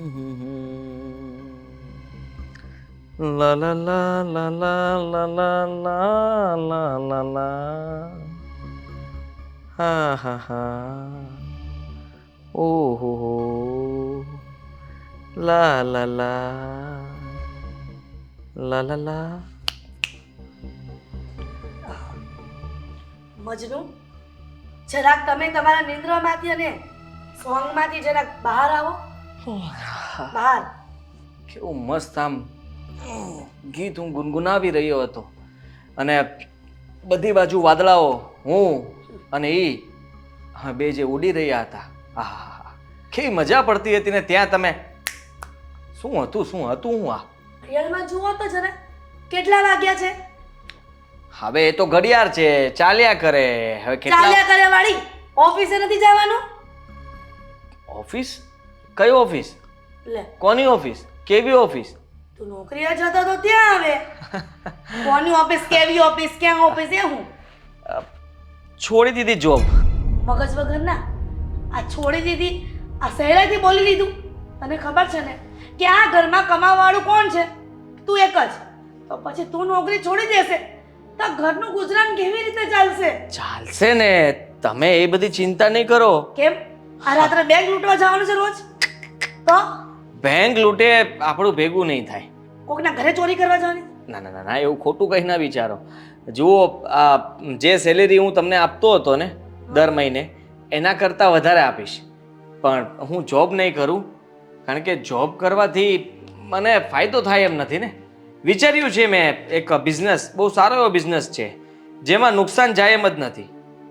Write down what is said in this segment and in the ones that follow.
La la la la la la la la la la la. Ha ha ha. Oh ho ho. La la la. La la la. Majnu, જરાક તમે તમારા નિંદ્રામાંથી અને સોંગમાંથી જરાક બહાર આવો. બહાર. કેવું મસ્ત આમ ગીત હું ગુનગુનાવી રહ્યો હતો અને બધી બાજુ વાદળાઓ હું અને ઈ બે જે ઉડી રહ્યા હતા. આહા, કેવી મજા પડતી હતી ને ત્યાં તમે શું હતું હું આ ઘડિયાળમાં જુઓ તો જરા કેટલા વાગ્યા છે. હવે એ તો ઘડિયાળ છે, ચાલ્યા કરે. હવે ચાલ્યા કરે વાળી ઓફિસે નથી જવાનું. ઓફિસ? કઈ ઓફિસ? લે, કોની ઓફિસ? કેવી ઓફિસ? તું નોકરીએ જતો તો ત્યાં આવે. કોની ઓફિસ, કેવી ઓફિસ, ક્યાં ઓફિસ એ હું છોડી દીધી જોબ. મગજ વગર ના આ છોડી દીધી, આ સહેલાઈથી બોલી લીધું. તને ખબર છે ને કે આ ઘરમાં કમાવાવાળું કોણ છે? તું એક જ. તો પછી તું નોકરી છોડી દેશે તો ઘરનું ગુજરાન કેવી રીતે ચાલશે? ચાલશે ને, તમે એ બધી ચિંતા નહીં કરો. કેમ? આ રાત્રે બેંક લૂંટવા જવાનું છે રોજ? તો બેંક લૂંટે આપણું ભેગું નહીં થાય. કોકના ઘરે ચોરી કરવા જવાની? ના ના ના, એવું ખોટું કંઈ ના વિચારો. જુઓ, આ જે સેલેરી હું તમને આપતો હતો ને દર મહિને, એના કરતાં વધારે આપીશ. પણ હું જોબ નહીં કરું, કારણ કે જોબ કરવાથી મને ફાયદો થાય એમ નથી ને. વિચાર્યું છે મેં એક બિઝનેસ, બહુ સારો એવો બિઝનેસ છે જેમાં નુકસાન જાય એમ જ નથી.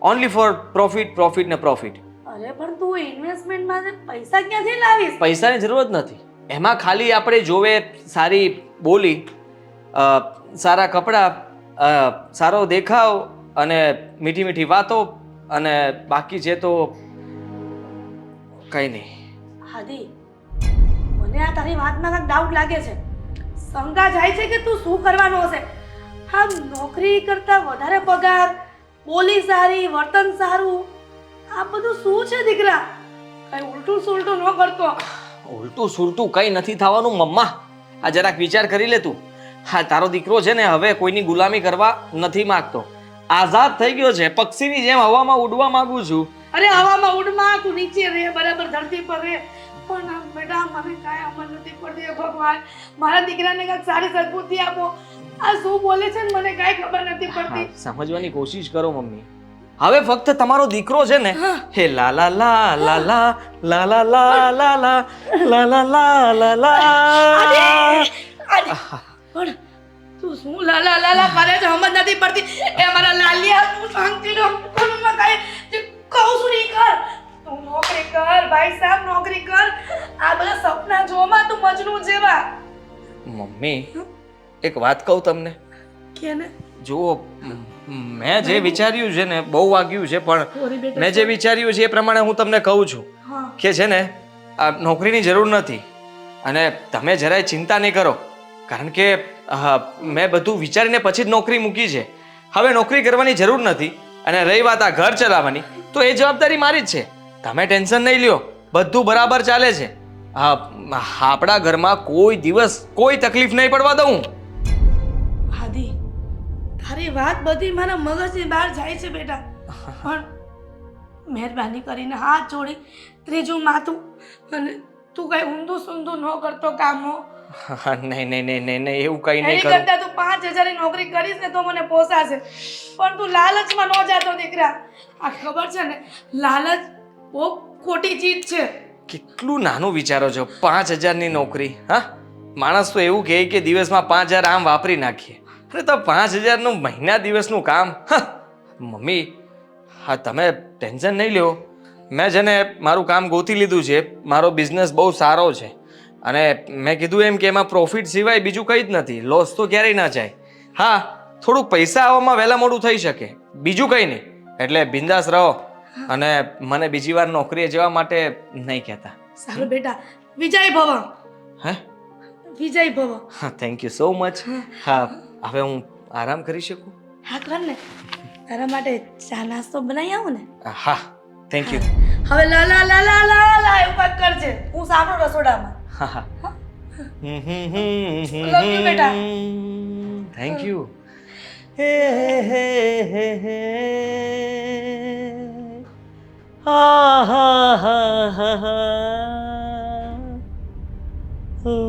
ઓનલી ફોર પ્રોફિટ, પ્રોફિટ ને પ્રોફિટ. અરે પણ તું ઇન્વેસ્ટમેન્ટમાં પૈસા ક્યાંથી લાવીશ? પૈસાની જરૂર જ નથી. એમાં ખાલી આપણે જોવે સારી બોલી, સારા કપડાં, સારો દેખાવ અને મીઠી મીઠી વાતો, અને બાકી છે તો કંઈ નહીં. હાદી, મને આ તારી વાતમાં કાંઈક ડાઉટ લાગે છે. શંકા જાય છે કે તું શું કરવાનું હશે. હા, નોકરી કરતા વધારે પગાર, બોલી સારી, વર્તન સારું, આ બધું શું છે દીકરા? કઈ ઉલટું સુલટું ન કરતો. ઉલટું સુલટું કંઈ નથી થવાનું મમ્મા. આ જરાક વિચાર કરી લે તું. હા, તારો દીકરો છે ને હવે કોઈની ગુલામી કરવા નથી માંગતો. આઝાદ થઈ ગયો છે, પક્ષીની જેમ હવામાં ઉડવા માંગુ છું. અરે હવામાં ઉડમાં, તું નીચે રહે, બરાબર ધરતી પર રહે. પણ બેટા મને કાંઈ અમલ નથી પડતી. હે ભગવાન, મારા દીકરાને કાંઈક સારી સદબુદ્ધિ આપો. આ શું બોલે છે ને મને કાંઈ ખબર નથી પડતી. સમજવાની કોશિશ કરો મમ્મી. હવે ફક્ત તમારો દીકરો છે ને, હે લા લા લા લા લા લા લા લા લા લા લા લા લા લા લા. પણ તું શું લાલા લાલા કરે છે સમજ નથી પડતી. એ મારા લાલિયા, તું શાંતિ રહો. કોનમાં કાંઈ કહું છું નહીં કર. તું નોકરી કર ભાઈ સાહેબ, નોકરી કર. આ બધા સપના જોમાં તું મજનુ જેવા. મમ્મી, એક વાત કહું તમને કે ને જુઓ, મેં જે વિચાર્યું છે ને બહુ વાગ્યું છે, પણ મેં જે વિચાર્યું છે એ પ્રમાણે હું તમને કહું છું કે છે ને આ નોકરીની જરૂર નથી. અને તમે જરાય ચિંતા નહીં કરો, કારણ કે મેં બધું વિચારીને પછી જ નોકરી મૂકી છે. હવે નોકરી કરવાની જરૂર નથી. અને રહી વાત આ ઘર ચલાવવાની, તો એ જવાબદારી મારી જ છે. તમે ટેન્શન નહીં લ્યો, બધું બરાબર ચાલે છે. આપણા ઘરમાં કોઈ દિવસ કોઈ તકલીફ નહીં પડવા દઉં. હાદી, તારી વાત બધી મારા મગજની બહાર જાય છે બેટા. પણ મહેરબાની કરીને હાથ જોડી ત્રીજું માથું, અને તું કઈ ઊંધું સૂંધું ન કરતો કામો. નહીં નહીં નહીં નહીં નહીં, એવું કઈ નહીં એની કરું. કરતા તું 5000 ની નોકરી કરીશ ને તો મને પોસાશે. પણ તું લાલચમાં ન જાતો દીકરા. આ ખબર છે ને, લાલચ બહુ ખોટી ચીજ છે. કેટલું નાનું વિચારો છો, 5000 ની નોકરી? હા, માણસ તો એવું કહે કે દિવસમાં 5000 આમ વાપરી નાખીએ. અરે તો 5000 નું મહિના દિવસનું કામ. મમ્મી, હા તમે ટેન્શન નહીં લ્યો. મેં છે ને મારું કામ ગોતી લીધું છે. મારો બિઝનેસ બહુ સારો છે, અને મેં કીધું એમ કે એમાં પ્રોફિટ સિવાય બીજું કંઈ જ નથી. લોસ તો ક્યારેય ના જાય. હા, થોડુંક પૈસા આવવામાં વહેલા મોડું થઈ શકે, બીજું કંઈ નહીં. એટલે બિંદાસ રહો, અને મને બીજી વાર નોકરીએ જવા માટે નહીં કહેતા. સારું બેટા, વિજય ભવ. હે? વિજય ભવ. હા, થેન્ક યુ સો મચ. હા, હવે હું આરામ કરી શકું? હા કર ને. તારા માટે ચા નાસ્તો બનાવી આવું ને? હા, થેન્ક યુ. હવે લા લા લા લા લા લા એવું કાંઈક કરજે. હું સાંભળું રસોડામાં. હા હા Love you, બેટા. થેન્ક યુ હે હે હે હે હા હા હા હા હા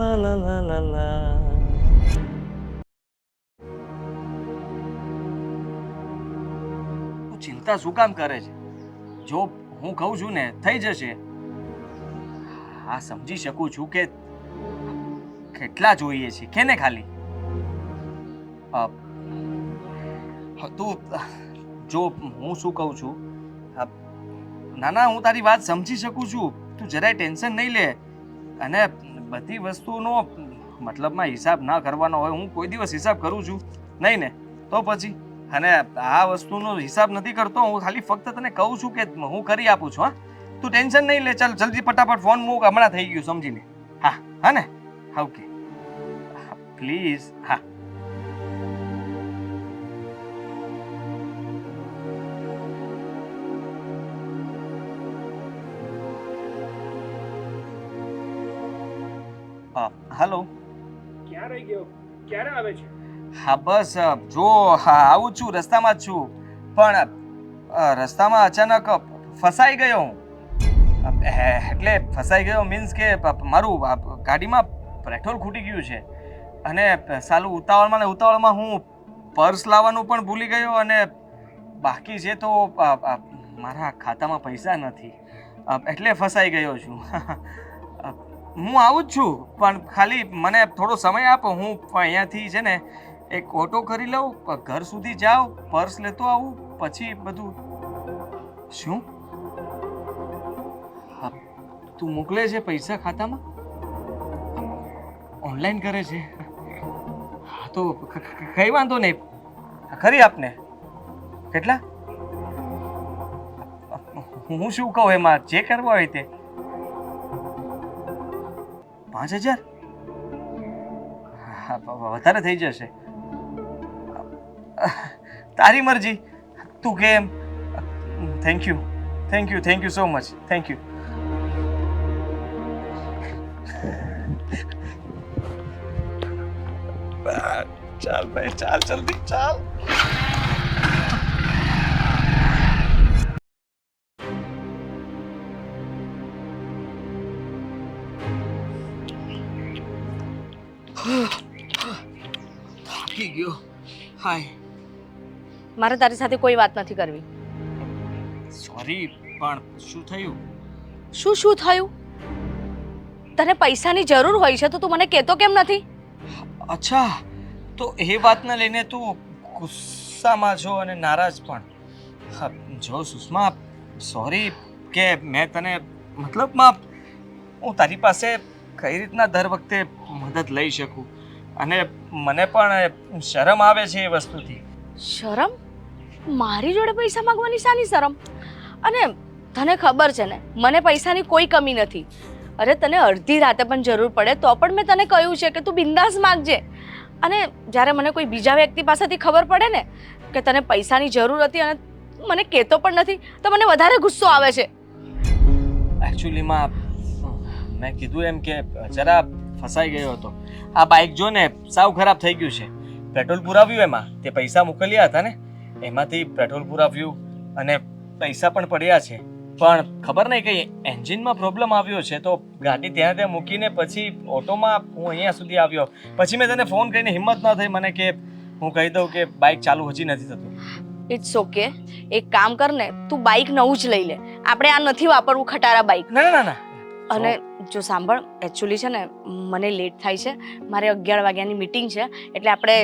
લા લા લા લા લા તું ચિંતા શું કામ કરે છે? જો હું કહું છું ને થઈ જશે. હા સમજી શકું છું કે કેટલા જોઈએ છે કે ને ખાલી તું જો હું શું કહું છું ના ના હું તારી વાત સમજી શકું છું. તું જરાય ટેન્શન નહીં લે અને બધી વસ્તુનો મતલબમાં હિસાબ ના કરવાનો હોય. હું કોઈ દિવસ હિસાબ કરું છું નહીં ને તો પછી અને આ વસ્તુનો હિસાબ નથી કરતો. હું ખાલી ફક્ત તને કહું છું કે હું કરી આપું છું. હા તું ટેન્શન નહીં લે. ચાલ જલ્દી ફટાફટ ફોન મૂક. હમણાં થઈ ગયું સમજી લે. હા હા ને ઓકે પ્લીઝ હા હેલો ક્યાં રહી ગયો? ક્યારે આવે છે? હા બસ જો હા આવું જ છું. રસ્તામાં જ છું પણ રસ્તામાં અચાનક ફસાઈ ગયો હું. એટલે ફસાઈ ગયો મીન્સ કે મારું ગાડીમાં પેટ્રોલ ખૂટી ગયું છે અને સાલું ઉતાવળમાં ને ઉતાવળમાં હું પર્સ લાવવાનું પણ ભૂલી ગયો અને બાકી છે તો મારા ખાતામાં પૈસા નથી એટલે ફસાઈ ગયો છું. હું આવું જ છું પણ ખાલી મને થોડો સમય આપો. હું અહીંયાથી છે ને એક ઓટો કરી લઉં, ઘર સુધી જાઉં, પર્સ લેતો આવું પછી બધું. શું તું મોકલે છે પૈસા ખાતામાં? ઓનલાઈન કરે છે? હા તો કઈ વાંધો નહીં કરી આપને. કેટલા? હું શું કહું એમાં જે કરવા હોય તે. 5,000? વધારે થઈ જશે. તારી મરજી તું કેમ. Thank you thank you thank you so much thank you. ચાલ ભાઈ ચાલ જલ્દી ચાલ. થાકી ગયો. હાય મારે તારી સાથે કોઈ વાત નથી કરવી. સોરી પણ શું થયું? શું થયું? તને પૈસાની જરૂર હોય છે તો તું મને કહેતો કેમ નથી? અચ્છા તો એ વાતને લઈને તું ગુસ્સામાં છો અને નારાજ પણ. જો સુષ્મા સોરી કે મેં તને મતલબમાં હું તારી પાસે કઈ રીતના દર વખતે મદદ લઈ શકું અને મને પણ શરમ આવે છે એ વસ્તુથી. શરમ? મારી જોડે પૈસા માંગવાની શાની શરમ? અને તને ખબર છે ને મને પૈસાની કોઈ કમી નથી. અરે તને અડધી રાતે પણ જરૂર પડે તો પણ મેં તને કહ્યું છે કે તું બિંદાસ માંગજે. અને જ્યારે મને કોઈ બીજા વ્યક્તિ પાસેથી ખબર પડે ને કે તને પૈસાની જરૂર હતી અને મને કહેતો પણ નથી તો મને વધારે ગુસ્સો આવે છે. એકચ્યુઅલીમાં મેં કીધું એમ કે જરા ફસાઈ ગયો હતો. આ બાઇક જો ને સાવ ખરાબ થઈ ગયું છે. પેટ્રોલ પુરાવ્યું એમાં તે પૈસા મોકલ્યા હતા ને એમાંથી પેટ્રોલ પુરાવ્યું અને પૈસા પણ પડ્યા છે પણ ખબર નહીં કઈ એન્જિનમાં પ્રોબ્લેમ આવ્યો છે તો ગાડી ત્યાં મૂકીને પછી ઓટોમાં હું અહીંયા સુધી આવ્યો. પછી મેં તને ફોન કરીને હિંમત ન થઈ મને કે હું કહી દઉં કે બાઇક ચાલુ હજી નથી થતું. It's okay. એક કામ કર ને તું બાઇક નવું જ લઈ લે. આપણે આ નથી વાપરવું ખટારા બાઇક. ના ના ના અને જો સાંભળ એકચ્યુઅલી છે ને મને લેટ થાય છે. મારે 11 વાગ્યાની મીટિંગ છે એટલે આપણે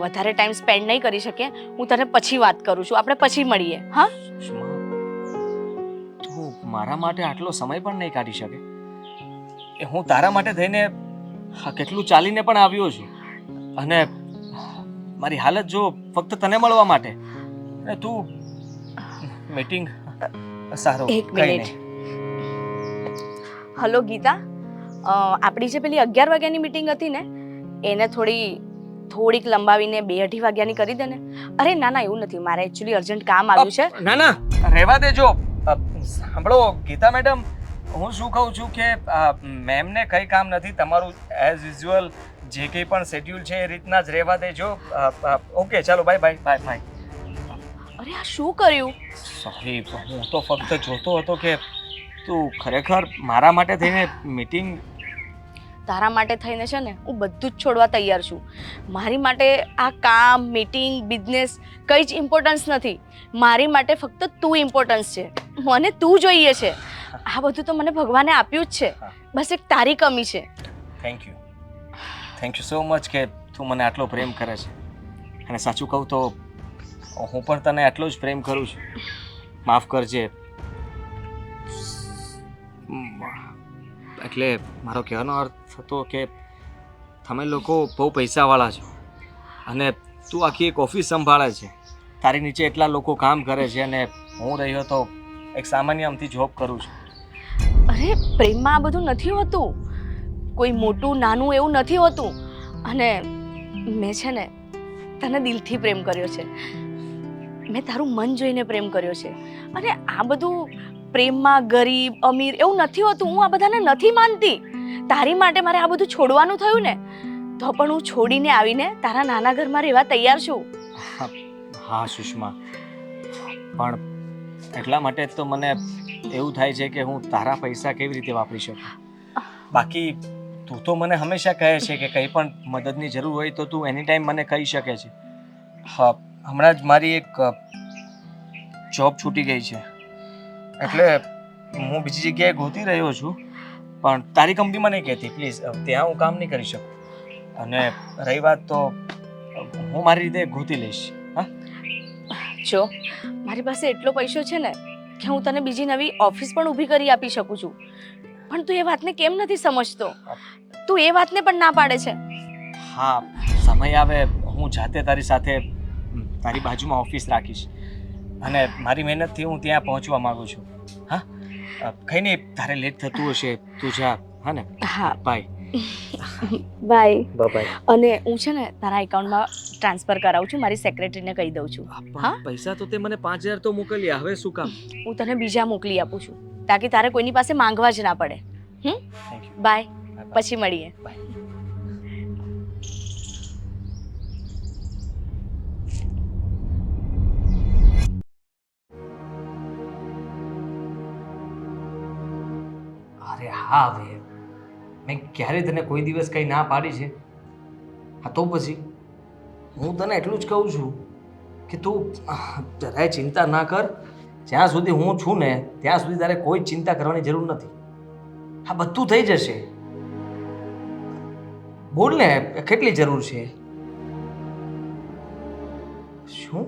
વધારે ટાઈમ સ્પેન્ડ નહીં કરી શકીએ. હું તને પછી વાત કરું છું. આપણે પછી મળીએ. હા તું મારા માટે આટલો સમય પણ નહીં કાઢી શકે? હું તારા માટે થઈને કેટલું ચાલીને પણ આવ્યો છું અને મારી હાલત જો ફક્ત તને મળવા માટે અને તું મીટિંગ સારો. એક મિનિટ. હલો ગીતા, આપણી જે પેલી 11 વાગ્યાની મીટિંગ હતી ને એને થોડીક લંબાવીને 2-2:30 વાગ્યાની કરી દે ને. અરે ના ના એવું નથી, મારે એકચ્યુઅલી અર્જન્ટ કામ આવ્યું છે. ના ના રહેવા દેજો. સાંભળો ગીતા મેડમ હું શું કહું છું કે મેમને કંઈ કામ નથી, તમારું એઝ યુઝ્યુઅલ જે કંઈ પણ શેડ્યુલ છે એ રીતના જ રહેવા દેજો. ઓકે, ચાલો બાય બાય બાય બાય. અરે આ શું કર્યું? સોરી, હું તો ફક્ત જોતો હતો કે તું ખરેખર મારા માટે થઈને મીટિંગ. તારા માટે થઈને છે ને હું બધું જ છોડવા તૈયાર છું. મારી માટે આ કામ, મીટિંગ, બિઝનેસ કંઈ જ ઇમ્પોર્ટન્સ નથી. મારી માટે ફક્ત તું ઇમ્પોર્ટન્સ છે. મને તું જોઈએ છે. આ બધું તો મને ભગવાને આપ્યું જ છે. બસ એક તારી કમી છે. થેન્ક યુ સો મચ કે તું મને આટલો પ્રેમ કરે છે. અને સાચું કહું તો હું પણ તને આટલો જ પ્રેમ કરું છું. માફ કરજે. એટલે મારો કહેવાનો અર્થ હતો કે તમે લોકો બહુ પૈસાવાળા છો અને તું આખી એક ઓફિસ સંભાળે છે. તારી નીચે એટલા લોકો કામ કરે છે અને હું રહ્યો તો એક સામાન્ય અમથી જોબ કરું છું. અરે પ્રેમમાં આ બધું નથી હોતું. કોઈ મોટું નાનું એવું નથી હોતું. અને મેં છે ને તને દિલથી પ્રેમ કર્યો છે. મેં તારું મન જોઈને પ્રેમ કર્યો છે. અને આ બધું પ્રેમમાં ગરીબ અમીર એવું નથી હોતું. હું આ બધાને નથી માનતી. તારી માટે મારે આ બધું છોડવાનું થયું ને તો પણ હું છોડીને આવીને તારા નાના ઘરમાં રહેવા તૈયાર છું. હા સુષ્મા, પણ એટલા માટે જ તો મને એવું થાય છે કે હું તારા પૈસા કેવી રીતે વાપરી શકું. બાકી તું તો મને હંમેશા કહે છે કે કંઈ પણ મદદની જરૂર હોય તો તું એની ટાઈમ મને કહી શકે છે. હા, હમણાં જ મારી એક જોબ છૂટી ગઈ છે એટલે હું બીજી જગ્યાએ ગોતી રહ્યો છું. પણ તારી કંપનીમાં નહીં કહેતી પ્લીઝ, ત્યાં હું કામ નહીં કરી શકું. અને રહી વાત તો હું મારી રીતે ગોતી લઈશ. હા, જો મારી પાસે એટલો પૈસો છે ને કે હું તને બીજી નવી ઓફિસ પણ ઊભી કરી આપી શકું છું. પણ તું એ વાતને કેમ નથી સમજતો? તું એ વાતને પણ ના પાડે છે. હા, સમય આવે હું જાતે તારી સાથે તારી બાજુમાં ઓફિસ રાખીશ અને મારી મહેનતથી હું ત્યાં પહોંચવા માંગુ છું. હા, કંઈ નહીં, તારે લેટ થતું હશે, તું જા. હા ને? હા, બાય બાય. બાય. અને હું છે ને તારા એકાઉન્ટમાં ટ્રાન્સફર કરાવું છું. મારી સેક્રેટરીને કહી દઉં છું. હા, પૈસા તો તે મને 5000 તો મોકલ્યા, હવે શું કામ? હું તને બીજા મોકલી આપું છું તાકી તારે કોઈની પાસે માંગવા જ ના પડે. Thank you. બાય, પછી મળીએ. અરે હા, હવે મેં ક્યારે તને કોઈ દિવસ કંઈ ના પાડી છે? હા તો પછી હું તને એટલું જ કહું છું કે તું જરાય ચિંતા ના કર. જ્યાં સુધી હું છું ને ત્યાં સુધી તારે કોઈ ચિંતા કરવાની જરૂર નથી. હા, બધું થઈ જશે. બોલ ને, કેટલી જરૂર છે? શું?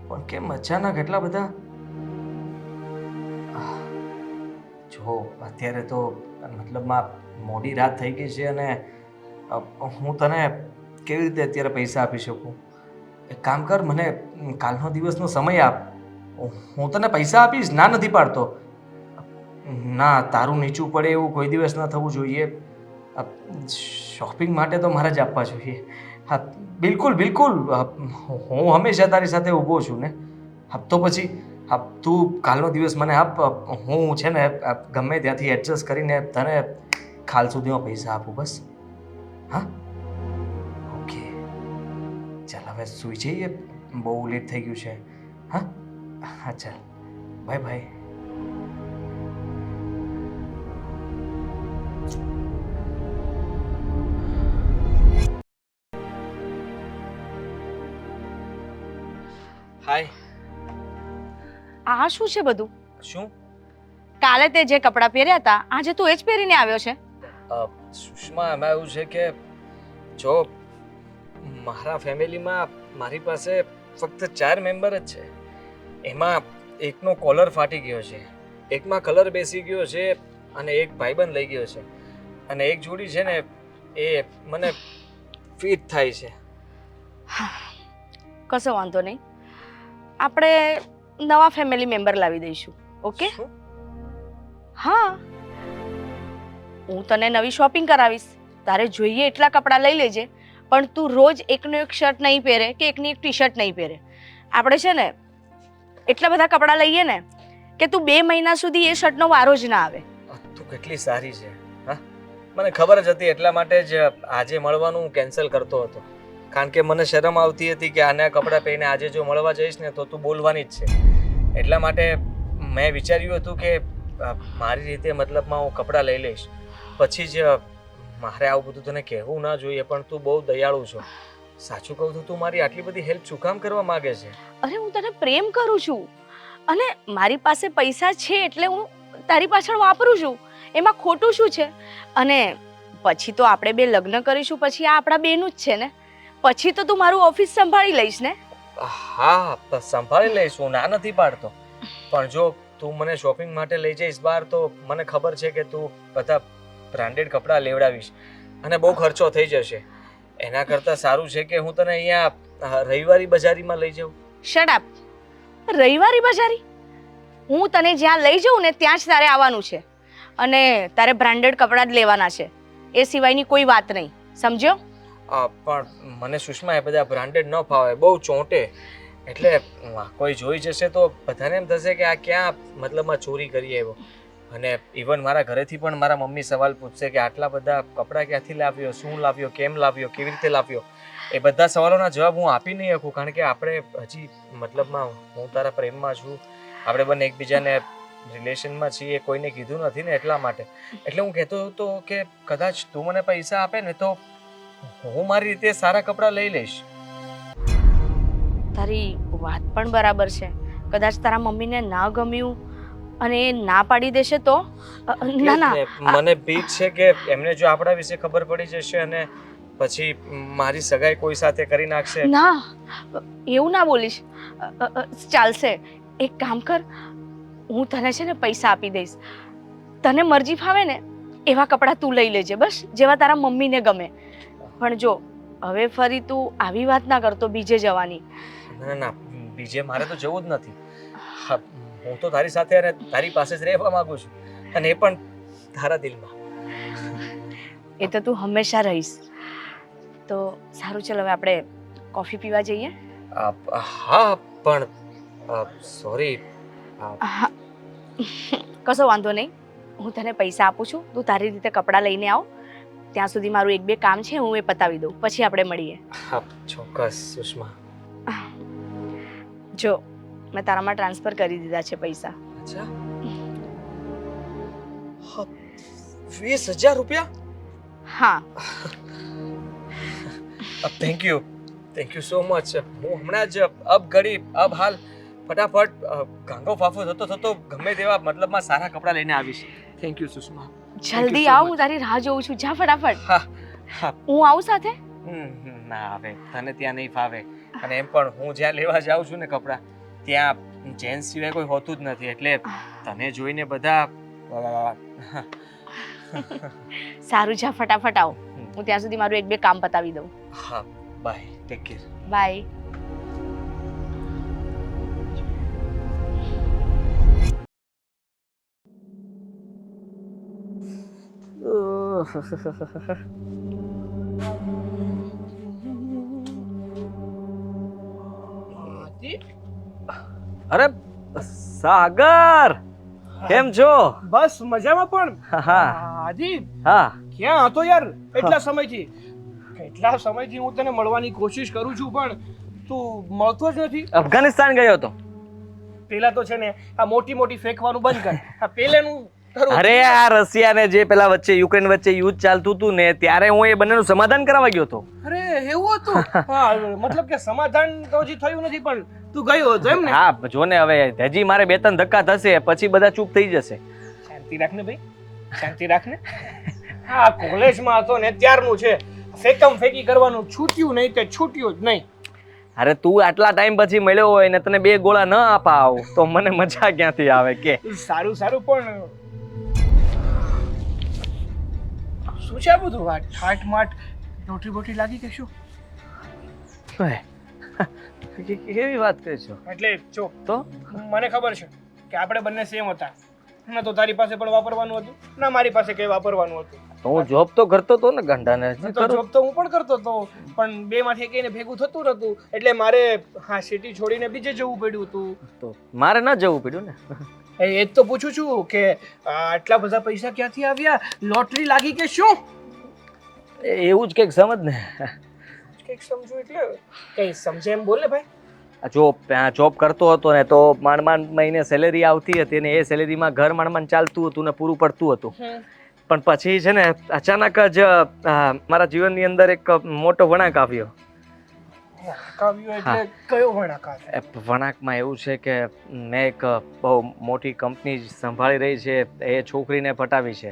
પણ કેમ અચાનક એટલા બધા? જો અત્યારે તો મતલબમાં મોડી રાત થઈ ગઈ છે અને હું તને કેવી રીતે અત્યારે પૈસા આપી શકું? એક કામ કર, મને કાલનો દિવસનો સમય આપ, હું તને પૈસા આપીશ. ના નથી પાડતો. ના, તારું નીચું પડે એવું કોઈ દિવસ ન થવું જોઈએ. શોપિંગ માટે તો મારે જ આપવા જોઈએ. હા, બિલકુલ બિલકુલ, હું હંમેશા તારી સાથે ઊભો છું ને. હા તો પછી હા, તું કાલનો દિવસ મને આપ, હું છે ને ગમે ત્યાંથી એડજસ્ટ કરીને તને કાલ સુધીમાં પૈસા આપું બસ. હા, ઓકે, ચાલ હવે સૂઈ જઈએ, બહુ લેટ થઈ ગયું છે. હા હા, ચાલ બાય બાય. હાય. આ શું છે બધું? શું? કાલે તે જે કપડાં પહેર્યા હતા આજે તું એ જ પહેરીને આવ્યો છે? સુષ્મા, એમાં એવું છે કે જો મારા ફેમિલીમાં મારી પાસે ફક્ત 4 મેમ્બર જ છે. એમાં એકનો કોલર ફાટી ગયો છે, એકમાં કલર બેસી ગયો છે અને એક ભાઈબંધ લઈ ગયો છે અને એક જોડી છે ને એ મને ફિટ થાય છે. કશો વાંધો નહીં, આપણે નવા ફેમિલી મેમ્બર લાવી દઈશું. ઓકે? શું? હા, હું તને નવી શોપિંગ કરાવીશ. તારે જોઈએ એટલા કપડાં લઈ લેજે, પણ તું રોજ એકનો એક શર્ટ નહીં પહેરે કે એકની એક ટી શર્ટ નહીં પહેરે. આપણે છે ને એટલા બધા કપડાં લઈએ ને કે તું 2 મહિના સુધી એ શર્ટનો વારો જ ના આવે. તું કેટલી સારી છે. હા, મને ખબર જ હતી, એટલા માટે જ આજે મળવાનું કેન્સલ કરતો હતો. કારણ કે મને શરમ આવતી હતી કે આના કપડાં પહેરીને આજે જો મળવા જઈશ ને તો તું બોલવાની જ છે. એટલા માટે મેં વિચાર્યું હતું કે મારી રીતે મતલબમાં હું કપડાં લઈ લઈશ. પછી જ મારે આવું બધું તને કહેવું ના જોઈએ, પણ તું બહુ દયાળુ છો. સાચું કહું તો તું મારી આટલી બધી હેલ્પ શું કામ કરવા માંગે છે? અરે હું તને પ્રેમ કરું છું અને મારી પાસે પૈસા છે એટલે હું તારી પાછળ વાપરું છું. એમાં ખોટું શું છે? અને પછી તો આપણે બે લગ્ન કરીશું, પછી આ આપણા બેનું જ છે ને. પછી તો તું મારું ઓફિસ સંભાળી લઈશ ને. હા, સંભાળી લઈશ, હું ના નથી પાડતો. પણ જો તું મને શોપિંગ માટે લઈ જઈશ બહાર તો મને ખબર છે કે તું બધા બ્રાન્ડેડ કપડાં લેવડાવીશ અને બહુ ખર્ચો થઈ જશે. એના કરતાં સારું છે કે હું તને અહીંયા રવિવારી બજારીમાં લઈ જાઉં. Shut up. રવિવારી બજારી? હું તને જ્યાં લઈ જાઉં ને ત્યાં જ તારે આવવાનું છે અને તારે બ્રાન્ડેડ કપડાં જ લેવાના છે. એ સિવાયની કોઈ વાત નહીં, સમજ્યો? પણ મને સુષ્મા એ બધા બ્રાન્ડેડ ન ફાવે, બહુ ચોંટે. એટલે કોઈ જોઈ જશે તો બધાને એમ થશે કે આ ક્યાં મતલબમાં ચોરી કરી આવ્યો. અને ઇવન મારા ઘરેથી પણ મારા મમ્મી સવાલ પૂછશે કે આટલા બધા કપડાં ક્યાંથી લાવ્યો, શું લાવ્યો, કેમ લાવ્યો, કેવી રીતે લાવ્યો. એ બધા સવાલોના જવાબ હું આપી નહીં શકું, કારણ કે આપણે હજી મતલબમાં હું તારા પ્રેમમાં છું, આપણે બંને એકબીજાને રિલેશનમાં છીએ, કોઈને કીધું નથી ને એટલા માટે. એટલે હું કહેતો હતો કે કદાચ તું મને પૈસા આપે ને તો હું મારી રીતે સારા કપડાં લઈ લઈશ. તારી વાત પણ બરાબર છે. કદાચ તારા મમ્મીને ના ગમ્યું અને એ ના પાડી દેશે તો? ના ના, મને બીક છે કે એમને જો આપણા વિશે ખબર પડી જશે અને પછી મારી સગાઈ કોઈ સાથે કરી નાખશે. ના, એવું ના બોલીશ. ચાલશે, એક કામ કર, હું તને છે ને પૈસા આપી દઈશ. તને મરજી ફાવે ને એવા કપડાં તું લઈ લેજે, બસ જેવા તારા મમ્મીને ગમે. પણ જો હવે ફરી તું આવી વાત ના કરતો બીજે જવાની. ના ના, બીજે મારે તો જવું જ નથી. હું તો તારી સાથે અને તારી પાસે જ રહેવા માંગુ છું, અને એ પણ તારા દિલમાં. એ તો તું હંમેશા રહીશ. તો સારું, ચાલ હવે આપણે કોફી પીવા જઈએ. હા, પણ સોરી. કશો વાંધો નહીં, હું તને પૈસા આપું છું, તું તારી રીતે કપડાં લઈને આવ. ત્યાં સુધી મારું 1-2 કામ છે, હું એ પતાવી દઉં, પછી આપણે મળીએ. હા, ચોક્કસ સુષ્મા. જો મેં તારામાં ટ્રાન્સફર કરી દીધા છે પૈસા. અચ્છા, 20,000 રૂપિયા? હા. Thank you so much. હું હમણાં જ અબ ઘડી અબ હાલ ફટાફટ ગાંગો ફાફો થતો ગમે તેવા મતલબમાં સારા કપડાં લઈને આવીશ. Thank you Sushma. જલ્દી આવ, હું તારી રાહ જોઉં છું. જા ફટાફટ. હા. હું આવું સાથે? ના, હવે તને ત્યાં નહીં ફાવે. અને એમ પણ હું જ્યાં લેવા જાઉં છું ને કપડાં, ત્યાં જેન્ટ્સ સિવાય કોઈ હોતું જ નથી, એટલે તને જોઈને બધા. સારું, જા ફટાફટ આવ. હું ત્યાં સુધી મારું 1-2 કામ પતાવી દઉં. હા, બાય, ટેક કેર. બાય. અરે સાગર, કેમ છો? બસ મજામાં. પણ હા હાજી, હા. ક્યાં હતો યાર કેટલા સમયથી હું તને મળવાની કોશિશ કરું છું, પણ તું મળતો જ નથી. અફઘાનિસ્તાન ગયો હતો. પેલા તો છે ને આ મોટી મોટી ફેંકવાનું બંધ કર. આ પેલેનું અરે આ રશિયા ને જે પેલા વચ્ચે યુક્રેન વચ્ચે યુદ્ધ ચાલતું હતું ને, ત્યારે હું એ બંનેનું સમાધાન કરવા ગયો હતો. અરે એવું હતું? હા, મતલબ કે સમાધાન તો હજી થયું નથી, પણ તું ગયો હતો એમ ને? હા, જો ને હવે હજી મારે 2-3 ધક્કા થશે, પછી બધા ચૂપ થઈ જશે. શાંતિ રાખ ને ભાઈ, શાંતિ રાખ ને. હા, કોલેજમાં હતો ને ત્યારનું છે. ફેકમ ફેકી કરવાનું છૂટ્યું નહીં તે છૂટ્યું જ નહીં. અરે તું આટલા ટાઈમ પછી મળ્યો હોય ને તને 2 ગોળા ન અપાવ તો મને મજા ક્યાંથી આવે કે? સારું, પણ શું છે આ બધું? ઠાટ માટ રોટી બોટી લાગી કે શું? કેવી વાત કરે છો? એટલે જો તો મને ખબર છે કે આપણે બંને સેમ હતા, ના તો તારી પાસે પણ વાપરવાનું હતું, ના મારી પાસે કઈ વાપરવાનું હતું. તો હું જોબ તો કરતો હતો ને ગાંડાને, હજી તો કરું. જોબ તો હું પણ કરતો હતો, પણ બે માંથી કઈને ભેગું થતું નતું, એટલે મારે હા સિટી છોડીને બીજે જવું પડ્યું હતું. તો મારે ન જવું પડ્યું ને. એ જ તો પૂછું છું કે આટલા બધા પૈસા ક્યાંથી આવ્યા? લોટરી લાગી કે શું? એવું જ કંઈક સમજ ને. કંઈક સમજુ એટલે કઈ સમજે એમ બોલ ને ભાઈ. જોબ કરતો હતો ને તો માંડ મહિને સેલેરી આવતી હતી ને એ સેલેરીમાં ઘર માંડ ચાલતું હતું ને પૂરું પડતું હતું. પણ પછી છે ને અચાનક જ મારા જીવનની અંદર એક મોટો વળાંક આવ્યો. કાવ્યો એટલે કયો વળાંક આવ્યો? એ વળાંકમાં એવું છે કે મેં એક બહુ મોટી કંપની સંભાળી રહી છે, એ છોકરીને પટાવી છે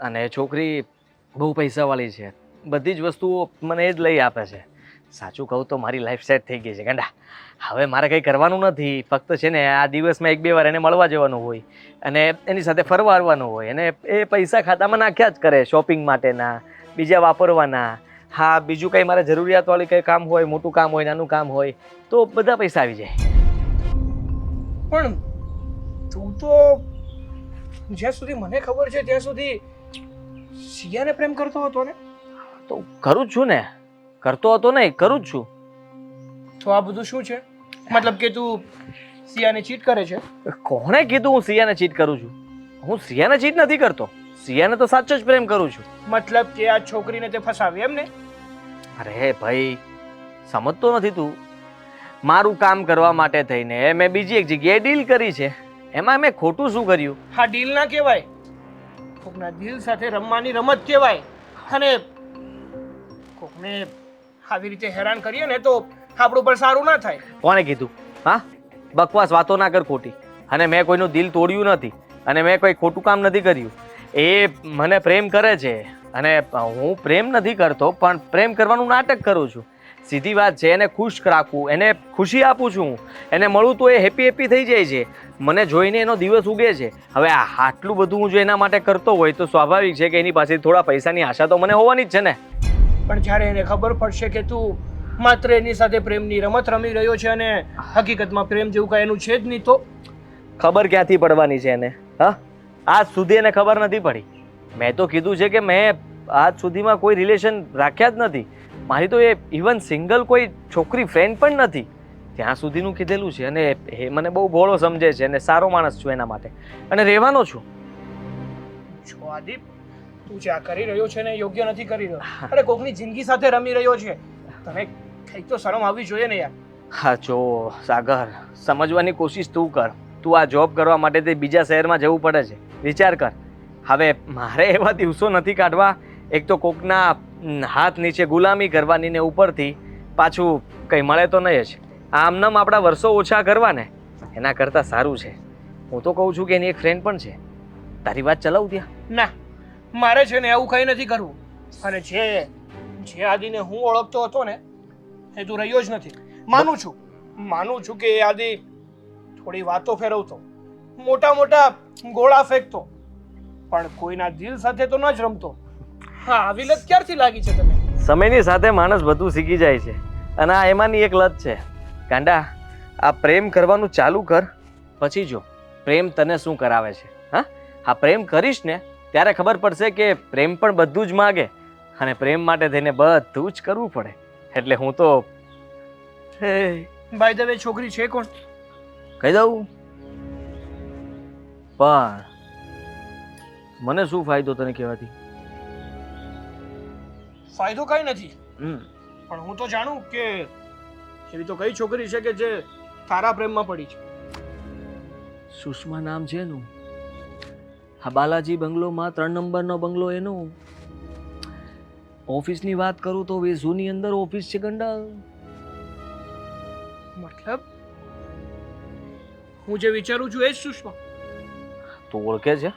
અને એ છોકરી બહુ પૈસાવાળી છે, બધી જ વસ્તુઓ મને એ જ લઈ આપે છે. સાચું કહું તો મારી લાઈફ સેટ થઈ ગઈ છે ગાંડા. હવે મારે કંઈ કરવાનું નથી, ફક્ત છે ને આ દિવસમાં 1-2 વાર એને મળવા જવાનું હોય અને એની સાથે ફરવા આવવાનું હોય અને એ પૈસા ખાતામાં નાખ્યા જ કરે, શોપિંગ માટેના, બીજા વાપરવાના. હા, બીજું કંઈ મારે જરૂરિયાતવાળી કંઈ કામ હોય, મોટું કામ હોય, નાનું કામ હોય તો બધા પૈસા આવી જાય. પણ તું તો જ્યાં સુધી મને ખબર છે ત્યાં સુધી સિયાને પ્રેમ કરતો હતો ને? તો કરું જ છું ને, કરતો હતો ને, કરું જ છું. તો આ બધું શું છે? મતલબ કે તું સિયાને ચીટ કરે છે? કોણે કીધું હું સિયાને ચીટ કરું છું? હું સિયાને ચીટ નથી કરતો, સિયાને તો સાચો જ પ્રેમ કરું છું. મતલબ કે આ છોકરીને તે ફસાવી એમ ને? અરે ભાઈ, સમજતો નથી તું? મારું કામ કરવા માટે થઈને મેં બીજી એક જગ્યાએ ડીલ કરી છે, એમાં મેં ખોટું શું કર્યું? હા, ડીલ ના કહેવાય, કોકના દિલ સાથે રમવાની રમત કહેવાય. અને કોકને આવી રીતે હેરાન કરીએ ને તો આપણું પણ સારું ના થાય. કોણે કીધું? હા, બકવાસ વાતો ના કર ખોટી. અને મેં કોઈનું દિલ તોડ્યું નથી અને મેં કોઈ ખોટું કામ નથી કર્યું. એ મને પ્રેમ કરે છે અને હું પ્રેમ નથી કરતો, પણ પ્રેમ કરવાનું નાટક કરું છું. સીધી વાત છે, એને ખુશ રાખવું, એને ખુશી આપું છું હું, એને મળું તો એ હેપી થઈ જાય છે, મને જોઈને એનો દિવસ ઉગે છે. હવે આટલું બધું હું જો એના માટે કરતો હોય તો સ્વાભાવિક છે કે એની પાસે થોડા પૈસાની આશા તો મને હોવાની જ છે ને. પણ જ્યારે એને ખબર પડશે કે તું માત્ર એની સાથે પ્રેમની રમત રમી રહ્યો છે અને હકીકતમાં પ્રેમ જેવું કાંઈ એનું છે જ નહીં, તો ખબર ક્યાંથી પડવાની છે એને? હા, આજ સુધી એને ખબર નથી પડી. મેં તો કીધું છે કે મેં આજ સુધીમાં કોઈ રિલેશન રાખ્યા જ નથી. મારી તો એ ઇવન સિંગલ કોઈ છોકરી ફ્રેન્ડ પણ નથી, ત્યાં સુધીનું કીધેલું છે. અને એ મને બહુ ભોળો સમજે છે અને સારો માણસ છું એના માટે, અને રહેવાનો છું. જો આદિપ, તું જે આ કરી રહ્યો છે ને યોગ્ય નથી કરી રહ્યો. અરે કોકની જિંદગી સાથે રમી રહ્યો છે, તને કંઈક તો શરમ આવવી જોઈએ ને યાર. હા જો સાગર, સમજવાની કોશિશ તું કર. તું આ જોબ કરવા માટે તે બીજા શહેરમાં જવું પડે છે, વિચાર કર. હવે મારે એવા દિવસો નથી કાઢવા, એક તો કોકના હાથ નીચે ગુલામી કરવાની ને ઉપરથી પાછું કંઈ મળે તો નહીં જ. આમનામ આપણા વર્ષો ઓછા કરવા ને એના કરતાં સારું છે. હું તો કહું છું કે એની એક ફ્રેન્ડ પણ છે, તારી વાત ચલાવું ત્યાં? ના, મારે છે ને એવું કંઈ નથી કરવું. અને જે આદિને હું ઓળખતો હતો ને એ તું રહ્યો જ નથી. માનું છું કે એ આદિ થોડી વાતો ફેરવતો, મોટા ગોળા ફેંકતો, પણ કોઈના દિલ સાથે તો ન જ રમતો. હા, આવી લત ક્યારથી લાગી છે તને? સમયની સાથે માણસ બધું શીખી જાય છે અને આ એમાંની એક લત છે. ગાંડા, આ પ્રેમ કરવાનું ચાલુ કર, પછી જો પ્રેમ તને શું કરાવે છે. હા, પ્રેમ કરીશ ને ત્યારે ખબર પડશે કે પ્રેમ પણ બધું જ માગે અને પ્રેમ માટે થઈને બધું જ કરવું પડે. એટલે હું તો બાય ધ વે, છોકરી છે કોણ? કહી દઉં? પણ મને શું ફાયદો તને કહેવાથી? ફાયદો કઈ નથી, પણ હું તો જાણું કે એવી તો કઈ છોકરી છે કે જે તારા પ્રેમમાં પડી છે. સુષ્મા નામ છે એનું. હા, બાલાજી બંગલોમાં 3 નંબરનો બંગલો એનો. ઓફિસની વાત કરું તો વેસુની અંદર ઓફિસ છે ગંડા. મતલબ હું જે વિચારું છું એ જ સુષ્મા? તું ઓળખે છે?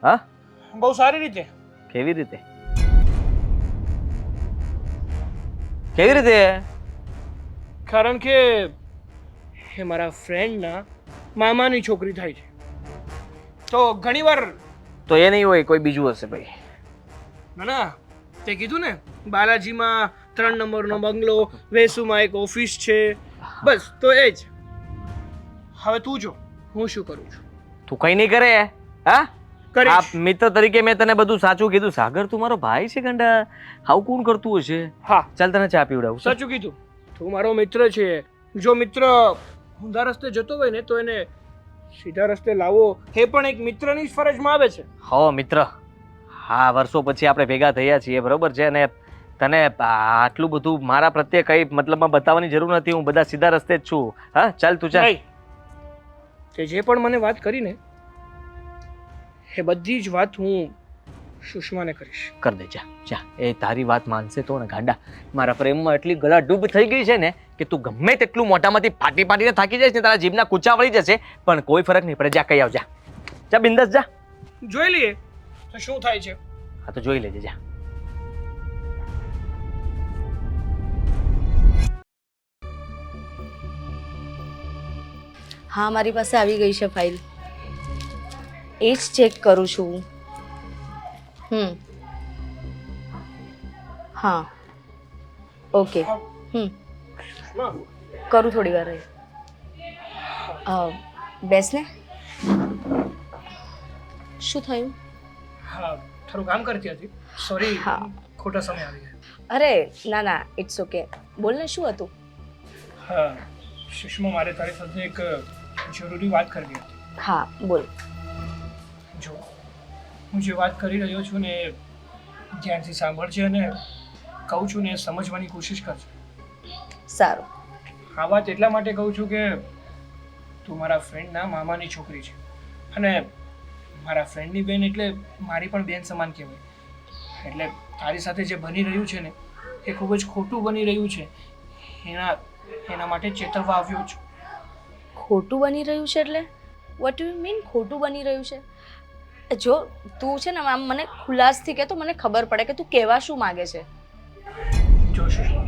હા, બહુ સારી રીતે. કેવી રીતે? કેવી રીતે? કારણ કે એ મારા ફ્રેન્ડના મામાની છોકરી થાય છે, તો ઘણીવાર. તો એ નહીં હોય, કોઈ બીજું હશે ભાઈ. ના, તે કીધું ને બાલાજીમાં 3 નંબરનો બંગલો, વેસુમાં એક ઓફિસ છે, બસ તો એ જ. હવે તું જો, હું શું કરું છું? તું કઈ નહીં કરે હા કરીશ. આ મિત્ર તરીકે મેં તને બધું સાચું કીધું. સાગર તું મારો ભાઈ છે ગંડા, આવું કોણ કરતું હશે? હા, ચાલ તને ચા પીવડાવું. સાચું કીધું. તું મારો મિત્ર છે. જો મિત્ર ઊંધા રસ્તે જતો હોય ને તો એને સીધા રસ્તે લાવવો એ પણ એક મિત્રની જ ફરજમાં આવે છે. હો મિત્ર, હા વર્ષો પછી આપણે ભેગા થયા છીએ બરોબર છે, અને તને આટલું બધું મારા પ્રત્યે કઈ મતલબમાં બતાવવાની જરૂર નથી. હું બધા સીધા રસ્તે જ છું. હા ચાલ તું ચાલ. નહીં, તે જે પણ મને વાત કરી ને એ બધી જ વાત હું સુષ્માને કરીશ. કર દે જા જા. એ તારી વાત માનશે તો ને ગાંડા. મારા પ્રેમમાં એટલી ગળા ડૂબ થઈ ગઈ છે ને કે તું ગમે તેટલું મોઢામાંથી ફાટી ફાટીને થાકી જઈશ ને, તારા જીભના કૂચા વળી જશે પણ કોઈ ફરક નહીં પડે. જા કઈ આવજા. જા બિંદાસ જા. જોઈ લઈએ તો શું થાય છે. હા તો જોઈ લેજે જા. હા મારી પાસે આવી ગઈ છે ફાઇલ, એ જ ચેક કરું છું. હા ઓકે. સુષ્મા, કરું થોડી વાર રહી. બેસ ને. શું થયું? હા થોડું કામ કરતી હતી. સોરી, હા. ખોટા સમય આવી ગયા. અરે ના ના, ઇટ્સ ઓકે. બોલ ને, શું હતું? હા સુષ્મા, મારે તારી સાથે એક જરૂરી વાત કરવી હતી. હા બોલ. જો હું જે વાત કરી રહ્યો છું ને એ ધ્યાનથી સાંભળજે અને કહું છું ને એ સમજવાની કોશિશ કરજે. સારું. આ વાત એટલા માટે કહું છું કે તું મારા ફ્રેન્ડના મામાની છોકરી છે અને મારા ફ્રેન્ડની બેન એટલે મારી પણ બેન સમાન કહેવાય. એટલે તારી સાથે જે બની રહ્યું છે ને એ ખૂબ જ ખોટું બની રહ્યું છે. એના માટે ચેતવવા આવ્યો છું. ખોટું બની રહ્યું છે એટલે? વોટ યુ મીન ખોટું બની રહ્યું છે? જો તું છે ને આમ મને ખુલાસથી કહે તો મને ખબર પડે કે તું કહેવા શું માગે છે. જો સુષ્મા,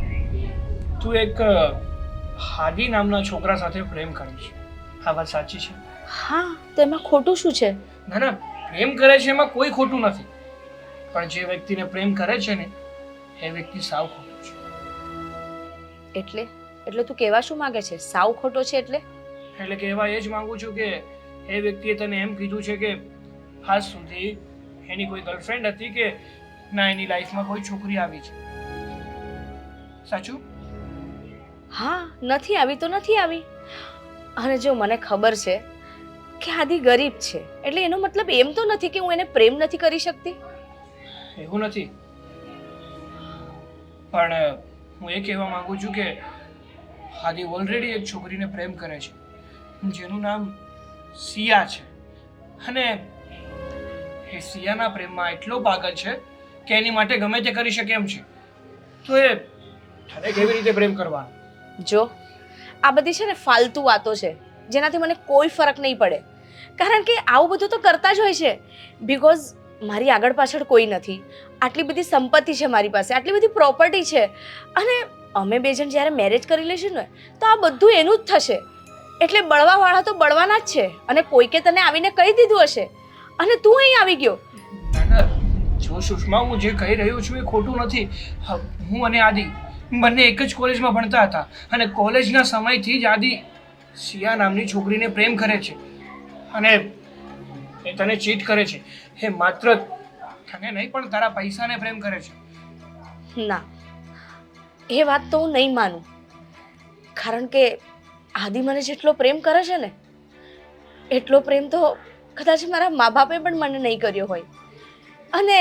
તું એક હાદી નામના છોકરા સાથે પ્રેમ કરે છે. આ વાત સાચી છે? હા, તો એમાં ખોટું શું છે? ના ના, પ્રેમ કરે છે એમાં કોઈ ખોટું નથી, પણ જે વ્યક્તિને પ્રેમ કરે છે ને એ વ્યક્તિ સાવ ખોટો છે. એટલે તું કહેવા શું માંગે છે? સાવ ખોટો છે એટલે? એટલે કહેવા એ જ માંગુ છું કે એ વ્યક્તિએ તને એમ કીધું છે કે આજ સુધી એની કોઈ ગર્લફ્રેન્ડ હતી કે ના એની લાઈફમાં કોઈ છોકરી આવી છે. સાચું? હા, નથી આવી તો નથી આવી. અને જો મને ખબર છે કે આદિ ગરીબ છે એટલે એનો મતલબ એમ તો નથી કે હું એને પ્રેમ નથી કરી શકતી. એવું નથી, પણ હું એ કહેવા માંગુ છું કે આદિ ઓલરેડી એક છોકરીને પ્રેમ કરે છે જેનું નામ સિયા છે અને એ સિયાના પ્રેમમાં એટલો પાગલ છે કે એની માટે ગમે તે કરી શકે એમ છે. તો એ તને કેવી રીતે પ્રેમ કરવાનો? જો આ બધી છે ને ફાલતુ વાતો છે જેનાથી મને કોઈ ફરક નહીં પડે, કારણ કે આવું બધું તો કરતા જ હોય છે. બીકોઝ મારી આગળ પાછળ કોઈ નથી, આટલી બધી સંપત્તિ છે મારી પાસે, આટલી બધી પ્રોપર્ટી છે, અને અમે બે જણ જ્યારે મેરેજ કરી લઈશું ને તો આ બધું એનું જ થશે. એટલે બળવાવાળા તો બળવાના જ છે, અને કોઈકે તને આવીને કહી દીધું હશે અને તું અહીં આવી ગયો. ના ના, જો સુષ્મા, હું જે કહી રહ્યો છું એ ખોટું નથી. હું અને આદિ બંને એક જ કોલેજમાં ભણતા હતા અને કોલેજના સમયથી જ આદિ સિયા નામની છોકરીને પ્રેમ કરે છે અને એ તને ચીટ કરે છે. એ માત્ર તને નહીં પણ તારા પૈસાને પ્રેમ કરે છે. ના, એ વાત તો હું નહીં માનું, કારણ કે આદિ મને જેટલો પ્રેમ કરે છે ને એટલો પ્રેમ તો કદાચ મારા મા બાપે પણ મને નહીં કર્યો હોય. અને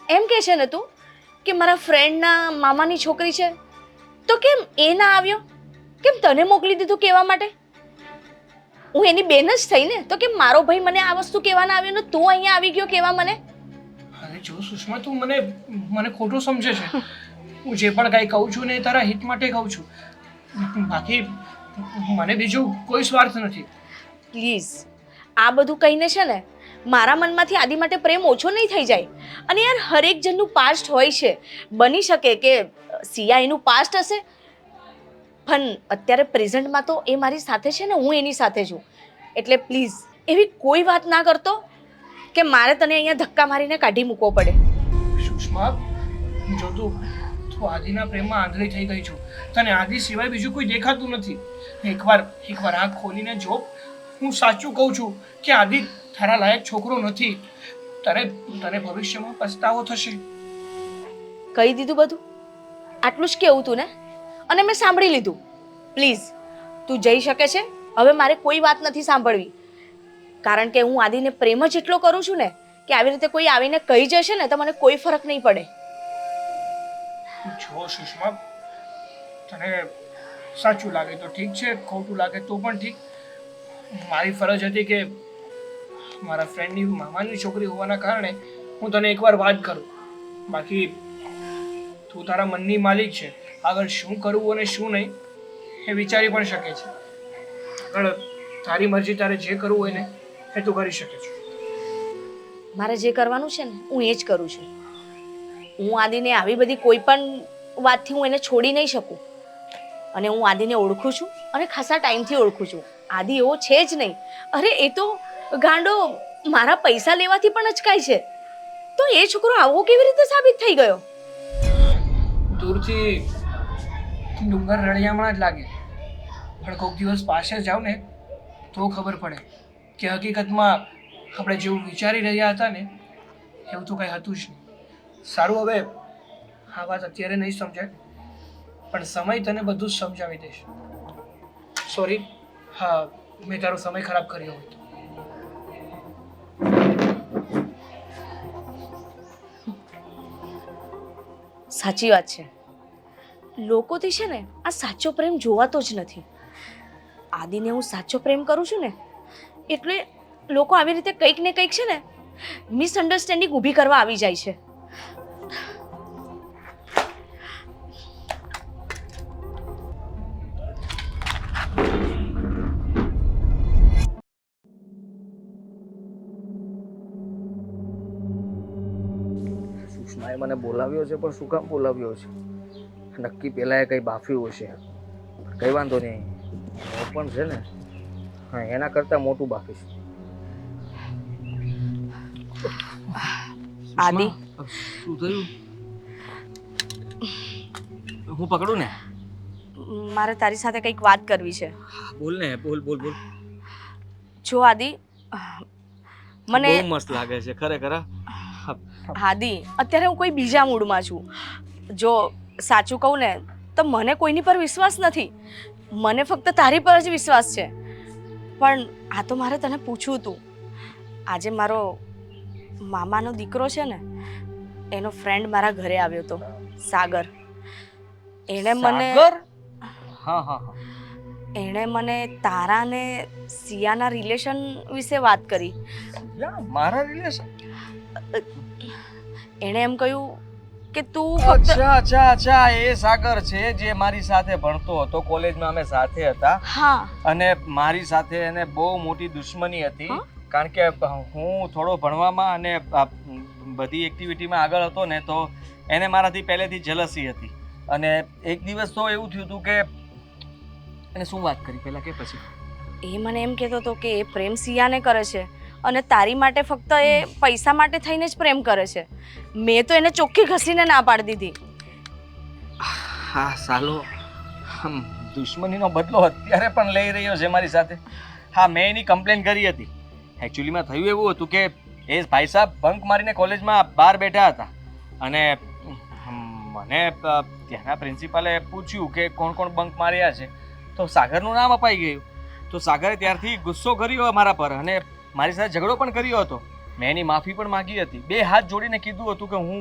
એમ કહે છે ને તું કે મારા ફ્રેન્ડના મામાની છોકરી છે, તો કેમ એ ના આવ્યો? કેમ તને મોકલી દીધું કહેવા માટે? હું એની બેન જ થઈ ને, તો કેમ મારો ભાઈ મને આ વસ્તુ કહેવા ના આવ્યો ને તું અહીંયા આવી ગયો કહેવા મને? અરે જો સુષ્મા, તું મને ખોટું સમજે છે. હું જે પણ કાંઈ કહું છું ને એ તારા હિત માટે કહું છું, બાકી મને બીજું કોઈ સ્વાર્થ નથી. પ્લીઝ આ બધું કહીને છે ને મારા મનમાંથી આદિ માટે પ્રેમ ઓછો નહીં થઈ જાય. અને યાર હરેક જણનું પાસ્ટ હોય છે, બની શકે કે સિયા એનું પાસ્ટ હશે, પણ અત્યારે પ્રેઝન્ટમાં તો એ મારી સાથે છે ને, હું એની સાથે છું. એટલે પ્લીઝ એવી કોઈ વાત ના કરતો કે મારે તને અહીંયા ધક્કા મારીને કાઢી મૂકવો પડે. સુષ્મા, જો તું આદિના પ્રેમમાં આંધળી થઈ ગઈ છું. તને આદિ સિવાય બીજું કોઈ દેખાતું નથી. એકવાર આંખ ખોલીને જો, હું સાચું કહું છું કે આદિ તારા લાયક છોકરો નથી. તને ભવિષ્યમાં પસ્તાવો થશે. કહી દીધું બધું, આટલું જ કેવું તું ને, અને મેં સાંભળી લીધું. પ્લીઝ તું જઈ શકે છે, હવે મારે કોઈ વાત નથી સાંભળવી. કારણ કે હું આદિને પ્રેમ જ એટલો કરું છું ને કે આવી રીતે કોઈ આવીને કહી જશે ને તો મને કોઈ ફરક નહીં પડે. જો સુષ્મા, તને સાચું લાગે તો ઠીક છે, ખોટું લાગે તો પણ ઠીક. મારી ફરજ હતી કે મારા ફ્રેન્ડની મામાની છોકરી હોવાના કારણે હું તને એકવાર વાત કરું. બાકી તું તારા મનની માલિક છે. આગળ શું કરવું અને શું નહીં એ વિચારી પણ શકે છે. આગળ તારી મરજી, તારે જે કરવું હોય ને એ તું કરી શકે છે. મારે જે કરવાનું છે ને હું એ જ કરું છું. હું આદિને આવી બધી કોઈ પણ વાતથી હું એને છોડી નહીં શકું. અને હું આદિને ઓળખું છું અને ખાસા ટાઈમથી ઓળખું છું. આદિ એવો છે જ નહીં. અરે એ તો ગાંડો મારા પૈસા લેવાથી પણ અચકાય છે, તો એ છોકરો આવો કેવી રીતે સાબિત થઈ ગયો? દૂરથી ડુંગર રળિયામણા જ લાગે, પણ કોઈક દિવસ પાસે જાવ ને તો ખબર પડે કે હકીકતમાં આપણે જેવું વિચારી રહ્યા હતા ને એવું તો કંઈ હતું જ નહીં. સારું, હવે આ વાત અત્યારે નહીં સમજાય, પણ સમય તને બધું જ સમજાવી દેશે. સોરી, હા, મેં તારો સમય ખરાબ કર્યો હોય તો. સાચી વાત છે. લોકોથી છે ને આ સાચો પ્રેમ જોવાતો જ નથી. આદિને હું સાચો પ્રેમ કરું છું ને એટલે લોકો આવી રીતે કંઈક ને કંઈક છે ને મિસઅન્ડરસ્ટેન્ડિંગ ઊભી કરવા આવી જાય છે. સુષ્માએ મને બોલાવ્યો છે, પણ શું કામ બોલાવ્યો છે? નક્કી પહેલાં એ કંઈ બાફ્યું હશે. કંઈ વાંધો નહીં, હું પણ છે ને હા એના કરતાં મોટું બાફીશ. આદિ, શું થયું? હું પકડું ને? મારે તારી સાથે કંઈક વાત કરવી છે. બોલ ને, બોલ બોલ બોલ. જો આદિ, મને બહુ મસ્ત લાગે છે ખરેખર. આદિ, અત્યારે હું કોઈ બીજા મૂડમાં છું. જો સાચું કહું ને તો મને કોઈની પર વિશ્વાસ નથી. મને ફક્ત તારી પર જ વિશ્વાસ છે. પણ આ તો મારે તને પૂછવું હતું. આજે મારો મામાનો દીકરો છે ને એનો ફ્રેન્ડ મારા ઘરે આવ્યો હતો, સાગર. એણે મને હા હા હા એણે મને તારા ને સિયાના રિલેશન વિશે વાત કરી. મારા રિલેશન? એણે એમ કહ્યું કે તું ફક્ત અચ્છા એ સાગર છે જે મારી સાથે ભણતો હતો, કોલેજમાં અમે સાથે હતા. હા. અને મારી સાથે એને બહુ મોટી દુશ્મની હતી, કારણ કે હું થોડો ભણવામાં અને બધી એક્ટિવિટીમાં આગળ હતો ને, તો એને મારાથી પહેલેથી જલસી હતી. અને એક દિવસ તો એવું થયું હતું કે એને શું વાત કરી પહેલા કે પછી? એ મને એમ કહેતો હતો કે એ પ્રેમ સિયાને કરે છે અને તારી માટે ફક્ત એ પૈસા માટે થઈને જ પ્રેમ કરે છે. મેં તો એને ચોખ્ખી ઘસીને ના પાડી દીધી. હા સાલો, દુશ્મનીનો બદલો અત્યારે પણ લઈ રહ્યો છે મારી સાથે. હા, મેં એની કમ્પ્લેન કરી હતી. એકચ્યુઅલીમાં થયું એવું હતું કે એ ભાઈ સાહેબ બંક મારીને કોલેજમાં બહાર બેઠા હતા અને મને ત્યાંના પ્રિન્સિપાલે પૂછ્યું કે કોણ કોણ બંક માર્યા છે, તો સાગરનું નામ અપાઈ ગયું. તો સાગરે ત્યારથી ગુસ્સો કર્યો મારા પર અને મારી સાથે ઝઘડો પણ કર્યો હતો. મેં એની માફી પણ માંગી હતી. 2 હાથ જોડીને કીધું હતું કે હું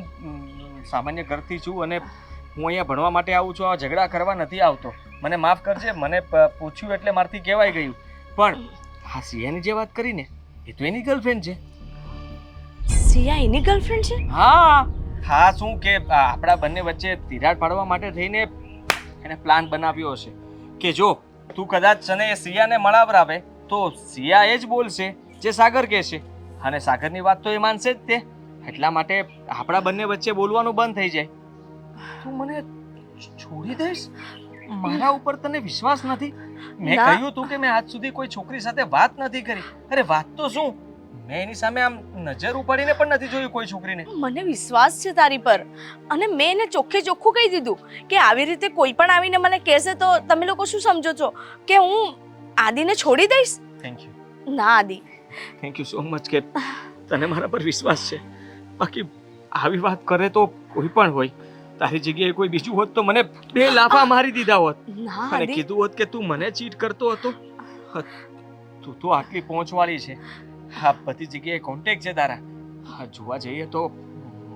સામાન્ય ઘરથી છું અને હું અહીંયા ભણવા માટે આવું છું, આ ઝઘડા કરવા નથી આવતો, મને માફ કરજે. મને પૂછ્યું એટલે મારથી કહેવાય ગયું. પણ હા, સિયાની જે વાત કરી ને એ તો એની ગર્લફ્રેન્ડ છે. સિયા એની ગર્લફ્રેન્ડ છે? હા હા, શું કે આપણા બંને વચ્ચે તિરાડ પાડવા માટે થઈને એને પ્લાન બનાવ્યો હશે કે જો તું કદાચ છે એ સિયાને મળાવરાવે તો સિયા એ જ બોલશે જે સાગર કહેશે, અને સાગરની વાત તો એ માનશે જ તે. એટલા માટે આપણા બંને વચ્ચે બોલવાનું બંધ થઈ જાય. તું મને છોડી દઈશ? મારા ઉપર તને વિશ્વાસ નથી? મેં કહ્યું તું કે મેં આજ સુધી કોઈ છોકરી સાથે વાત નથી કરી. અરે વાત તો શું, મેં એની સામે આમ નજર ઉપાડીને પણ નથી જોયું કોઈ છોકરીને. મને વિશ્વાસ છે તારી પર, અને મેં એને ચોખ્ખે ચોખ્ખું કહી દીધું કે આવી રીતે કોઈ પણ આવીને મને કહેશે તો તમે લોકો શું સમજો છો કે હું આદિને છોડી દઈશ? Thank you. ના આદિ, થેન્ક યુ સો મચ કે તને મારા પર વિશ્વાસ છે. બાકી આવી વાત કરે તો કોઈ પણ હોય, તારી જગ્યાએ કોઈ બીજું હોત તો મને 2 લાફા મારી દીધા હોત ના અને આદિ, કીધું હોત કે તું મને ચીટ કરતો હતો. તું તો આટલી પહોંચવાળી છે, આ બધી જગ્યાએ કોન્ટેક્ટ છે તારા. જોવા જઈએ તો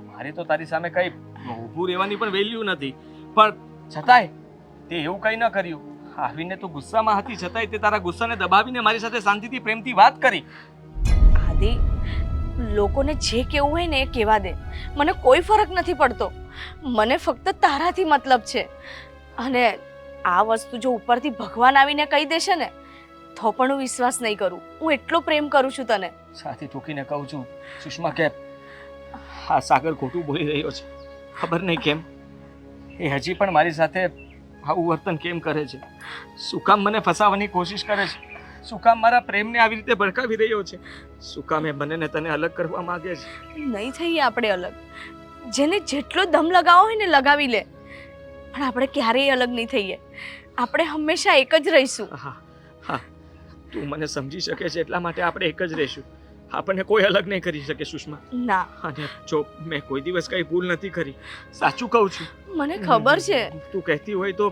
મારે તો તારી સામે કઈ ઊભું રહેવાની પણ વેલ્યુ નથી, પણ છતાંય તે એવું કંઈ ન કર્યું. આવીને તું ગુસ્સામાં હતી છતાંય તે તારા ગુસ્સાને દબાવીને મારી સાથે શાંતિથી પ્રેમથી વાત કરી. આદિ, લોકોને જે કેવું હોય ને એ કહેવા દે, મને કોઈ ફરક નથી પડતો. મને ફક્ત તારાથી મતલબ છે. અને આ વસ્તુ જો ઉપરથી ભગવાન આવીને કહી દેશે ને તો પણ હું વિશ્વાસ નહીં કરું. હું એટલો પ્રેમ કરું છું તને. સાથે ઠોકીને કહું છું સુષ્મા કે હા સાગર ખોટું બોલી રહ્યો છે. ખબર નહીં કેમ એ હજી પણ મારી સાથે આવું વર્તન કેમ કરે છે. શું કામ મને ફસાવવાની કોશિશ કરે છે? શું કામ મારા પ્રેમને આવી રીતે ભડકાવી રહ્યો છે? શું કામ એ બંનેને તને અલગ કરવા માંગે છે? નહીં થઈએ આપણે અલગ. જેને જેટલો દમ લગાવો હોય ને લગાવી લે, પણ આપણે ક્યારેય અલગ નહીં થઈએ. આપણે હંમેશા એક જ રહીશું. હા હા, તું મને સમજી શકે છે એટલા માટે આપણે એક જ રહીશું. આપણને કોઈ અલગ નહીં કરી શકે સુષ્મા. ના, અને જો મેં કોઈ દિવસ કઈ ભૂલ નથી કરી, સાચું કહું છું. મને ખબર છે. તું કહેતી હોય તો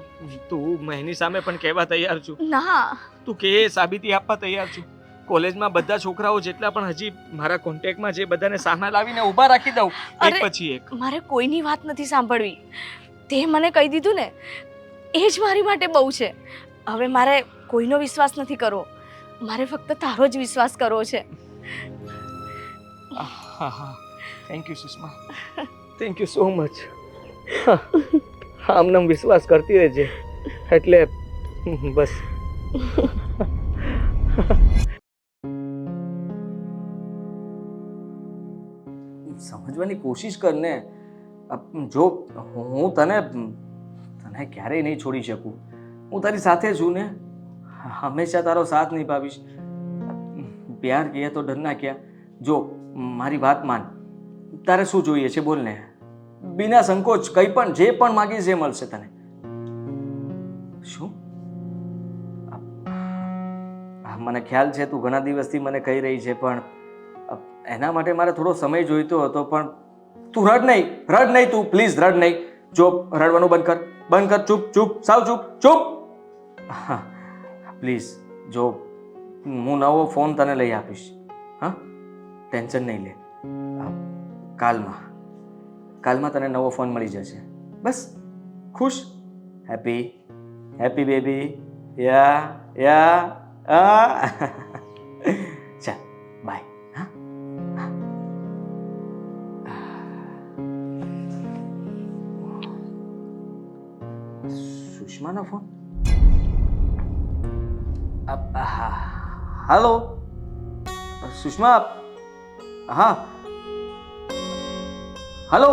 તું એની સામે પણ કહેવા તૈયાર છું. ના, તું કે સાબિતી આપવા તૈયાર છું. કોલેજમાં બધા છોકરાઓ જેટલા પણ હજી મારા કોન્ટેક્ટમાં જે બધાને સામે લાવીને ઊભા રાખી દઉં એક અરે, પછી એક. મારે કોઈની વાત નથી સાંભળવી. તે મને કહી દીધું ને એ જ મારી માટે બહુ છે. હવે મારે કોઈનો વિશ્વાસ નથી કરવો, મારે ફક્ત તારો જ વિશ્વાસ કરવો છે. હા હા, thank you Sushma, thank you so much. આમનામ વિશ્વાસ કરતી રહેજે એટલે બસ. સમજવાની કોશિશ કર ને. જો હું તને ક્યારેય નહીં છોડી શકું. હું તારી સાથે છું ને, હંમેશા તારો સાથ નિભાવીશ. પ્યાર કિયા તો ડરના ક્યાં. જો મારી વાત માન, તારે શું જોઈએ છે બોલ ને. બિના સંકોચ કંઈ પણ જે પણ માગીશ એ મળશે તને. શું? મને ખ્યાલ છે તું ઘણા દિવસથી મને કહી રહી છે, પણ એના માટે મારે થોડો સમય જોઈતો હતો. પણ તું રડ નહીં તું પ્લીઝ રડ નહીં. જો રડવાનું બંધ કર, ચૂપ, સાવ ચૂપ. હા પ્લીઝ, જો હું નવો ફોન તને લઈ આપીશ. હા, ટેન્શન નહીં લે. કાલમાં તને નવો ફોન મળી જશે. બસ ખુશ, હેપી બેબી. યા ચાલ બાય. સુષ્માનો ફોન. હાલો સુષ્મા. હા હલો.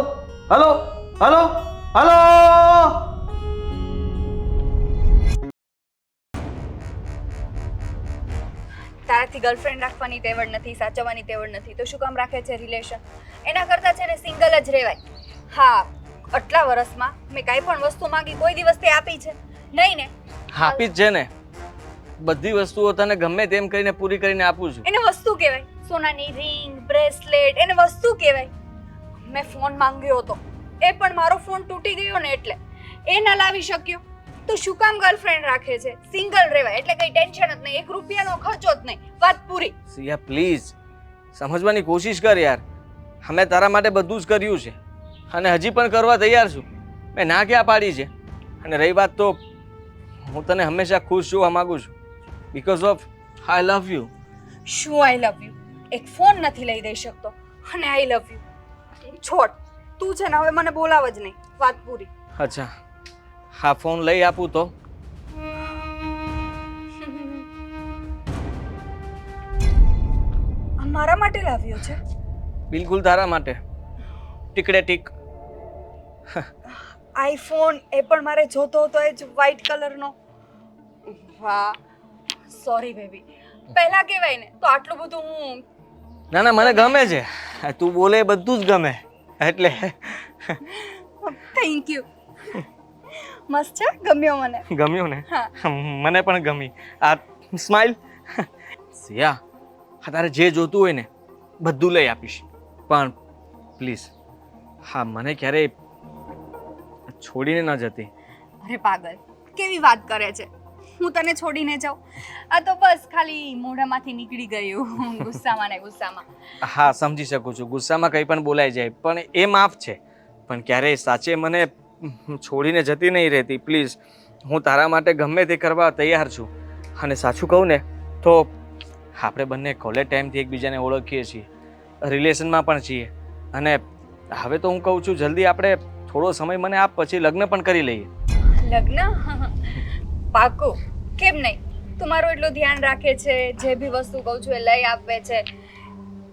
તારાથી ગર્લફ્રેન્ડ રાખવાની તેવડ નથી, સાચવવાની તેવડ નથી, તો શું કામ રાખે છે રિલેશન? એના કરતાં છે ને સિંગલ જ રહેવાય. હા, આટલા વર્ષમાં મેં કાંઈ પણ વસ્તુ માંગી કોઈ દિવસ તે આપી છે નહીં ને? આપી જ છે ને, બધી વસ્તુઓ તને ગમે તેમ કરીને પૂરી કરીને આપું છું. એને વસ્તુ કહેવાય? સોનાની રિંગ, બ્રેસલેટ, એને વસ્તુ કહેવાય? મેં ફોન માંગ્યો હતો, એ પણ મારો ફોન તૂટી ગયો ને એટલે એ ના લાવી શક્યો. તો શું કામ ગર્લફ્રેન્ડ રાખે છે? સિંગલ રહેવાય એટલે કઈ ટેન્શન જ નહીં, 1 રૂપિયાનો ખર્ચો જ નહીં, વાત પૂરી. સિયા પ્લીઝ સમજવાની કોશિશ કર યાર. અમે તારા માટે બધું જ કર્યું છે અને હજી પણ કરવા તૈયાર છું. મેં ના ક્યાં પાડી છે. અને રહી વાત તો હું તને હંમેશા ખુશ જોવા માંગુ છું, because of I love you. શું આઈ લવ યુ? એક ફોન નથી લઈ દઈ શકતો અને આઈ લવ યુ છોડ. તું છે ને હવે મને બોલાવ જ નહીં, વાત પૂરી. અચ્છા, હા ફોન લઈ આપું તો? આ મારા માટે લાવ્યો છે? બિલકુલ તારા માટે. ટીકડે ટીક. આઈફોન, એ પણ મારે જોતો હતો, એ જ વ્હાઈટ કલરનો. વાહ, સોરી બેબી, પહેલા કહેવાય ને તો આટલું બધું હું. ના મને ગમે છે, તું બોલે એ બધું જ ગમે એટલે. Thank you. મસ્ત છે, ગમ્યો મને. ગમ્યું ને? હા. મને પણ ગમી આ સ્માઈલ. સિયા હા તારે જે જોતું હોય ને બધું લઈ આપીશ, પણ પ્લીઝ હા મને ક્યારેય છોડીને ન જતી. અરે પાગલ, કેવી વાત કરે છે? હું તને છોડીને જાઉં? આ તો બસ ખાલી મોઢામાંથી નીકળી ગયું ગુસ્સામાં ને ગુસ્સામાં. હા સમજી શકું છું, ગુસ્સામાં કંઈ પણ બોલાઈ જાય, પણ એ માફ છે. પણ ક્યારેય સાચે મને છોડીને જતી નહીં રહેતી. પ્લીઝ, હું તારા માટે ગમે તે કરવા તૈયાર છું. અને સાચું કહું ને તો આપણે બંને કોલેજ ટાઈમથી એકબીજાને ઓળખીએ છીએ, રિલેશનમાં પણ છીએ. અને હવે તો હું કહું છું જલ્દી આપણે થોડો સમય મને આપ, પછી લગ્ન પણ કરી લઈએ. લગ્ન? પાકું, કેમ નહીં? તું મારું એટલું ધ્યાન રાખે છે, જે બી વસ્તુ કહું છું એ લઈ આપે છે,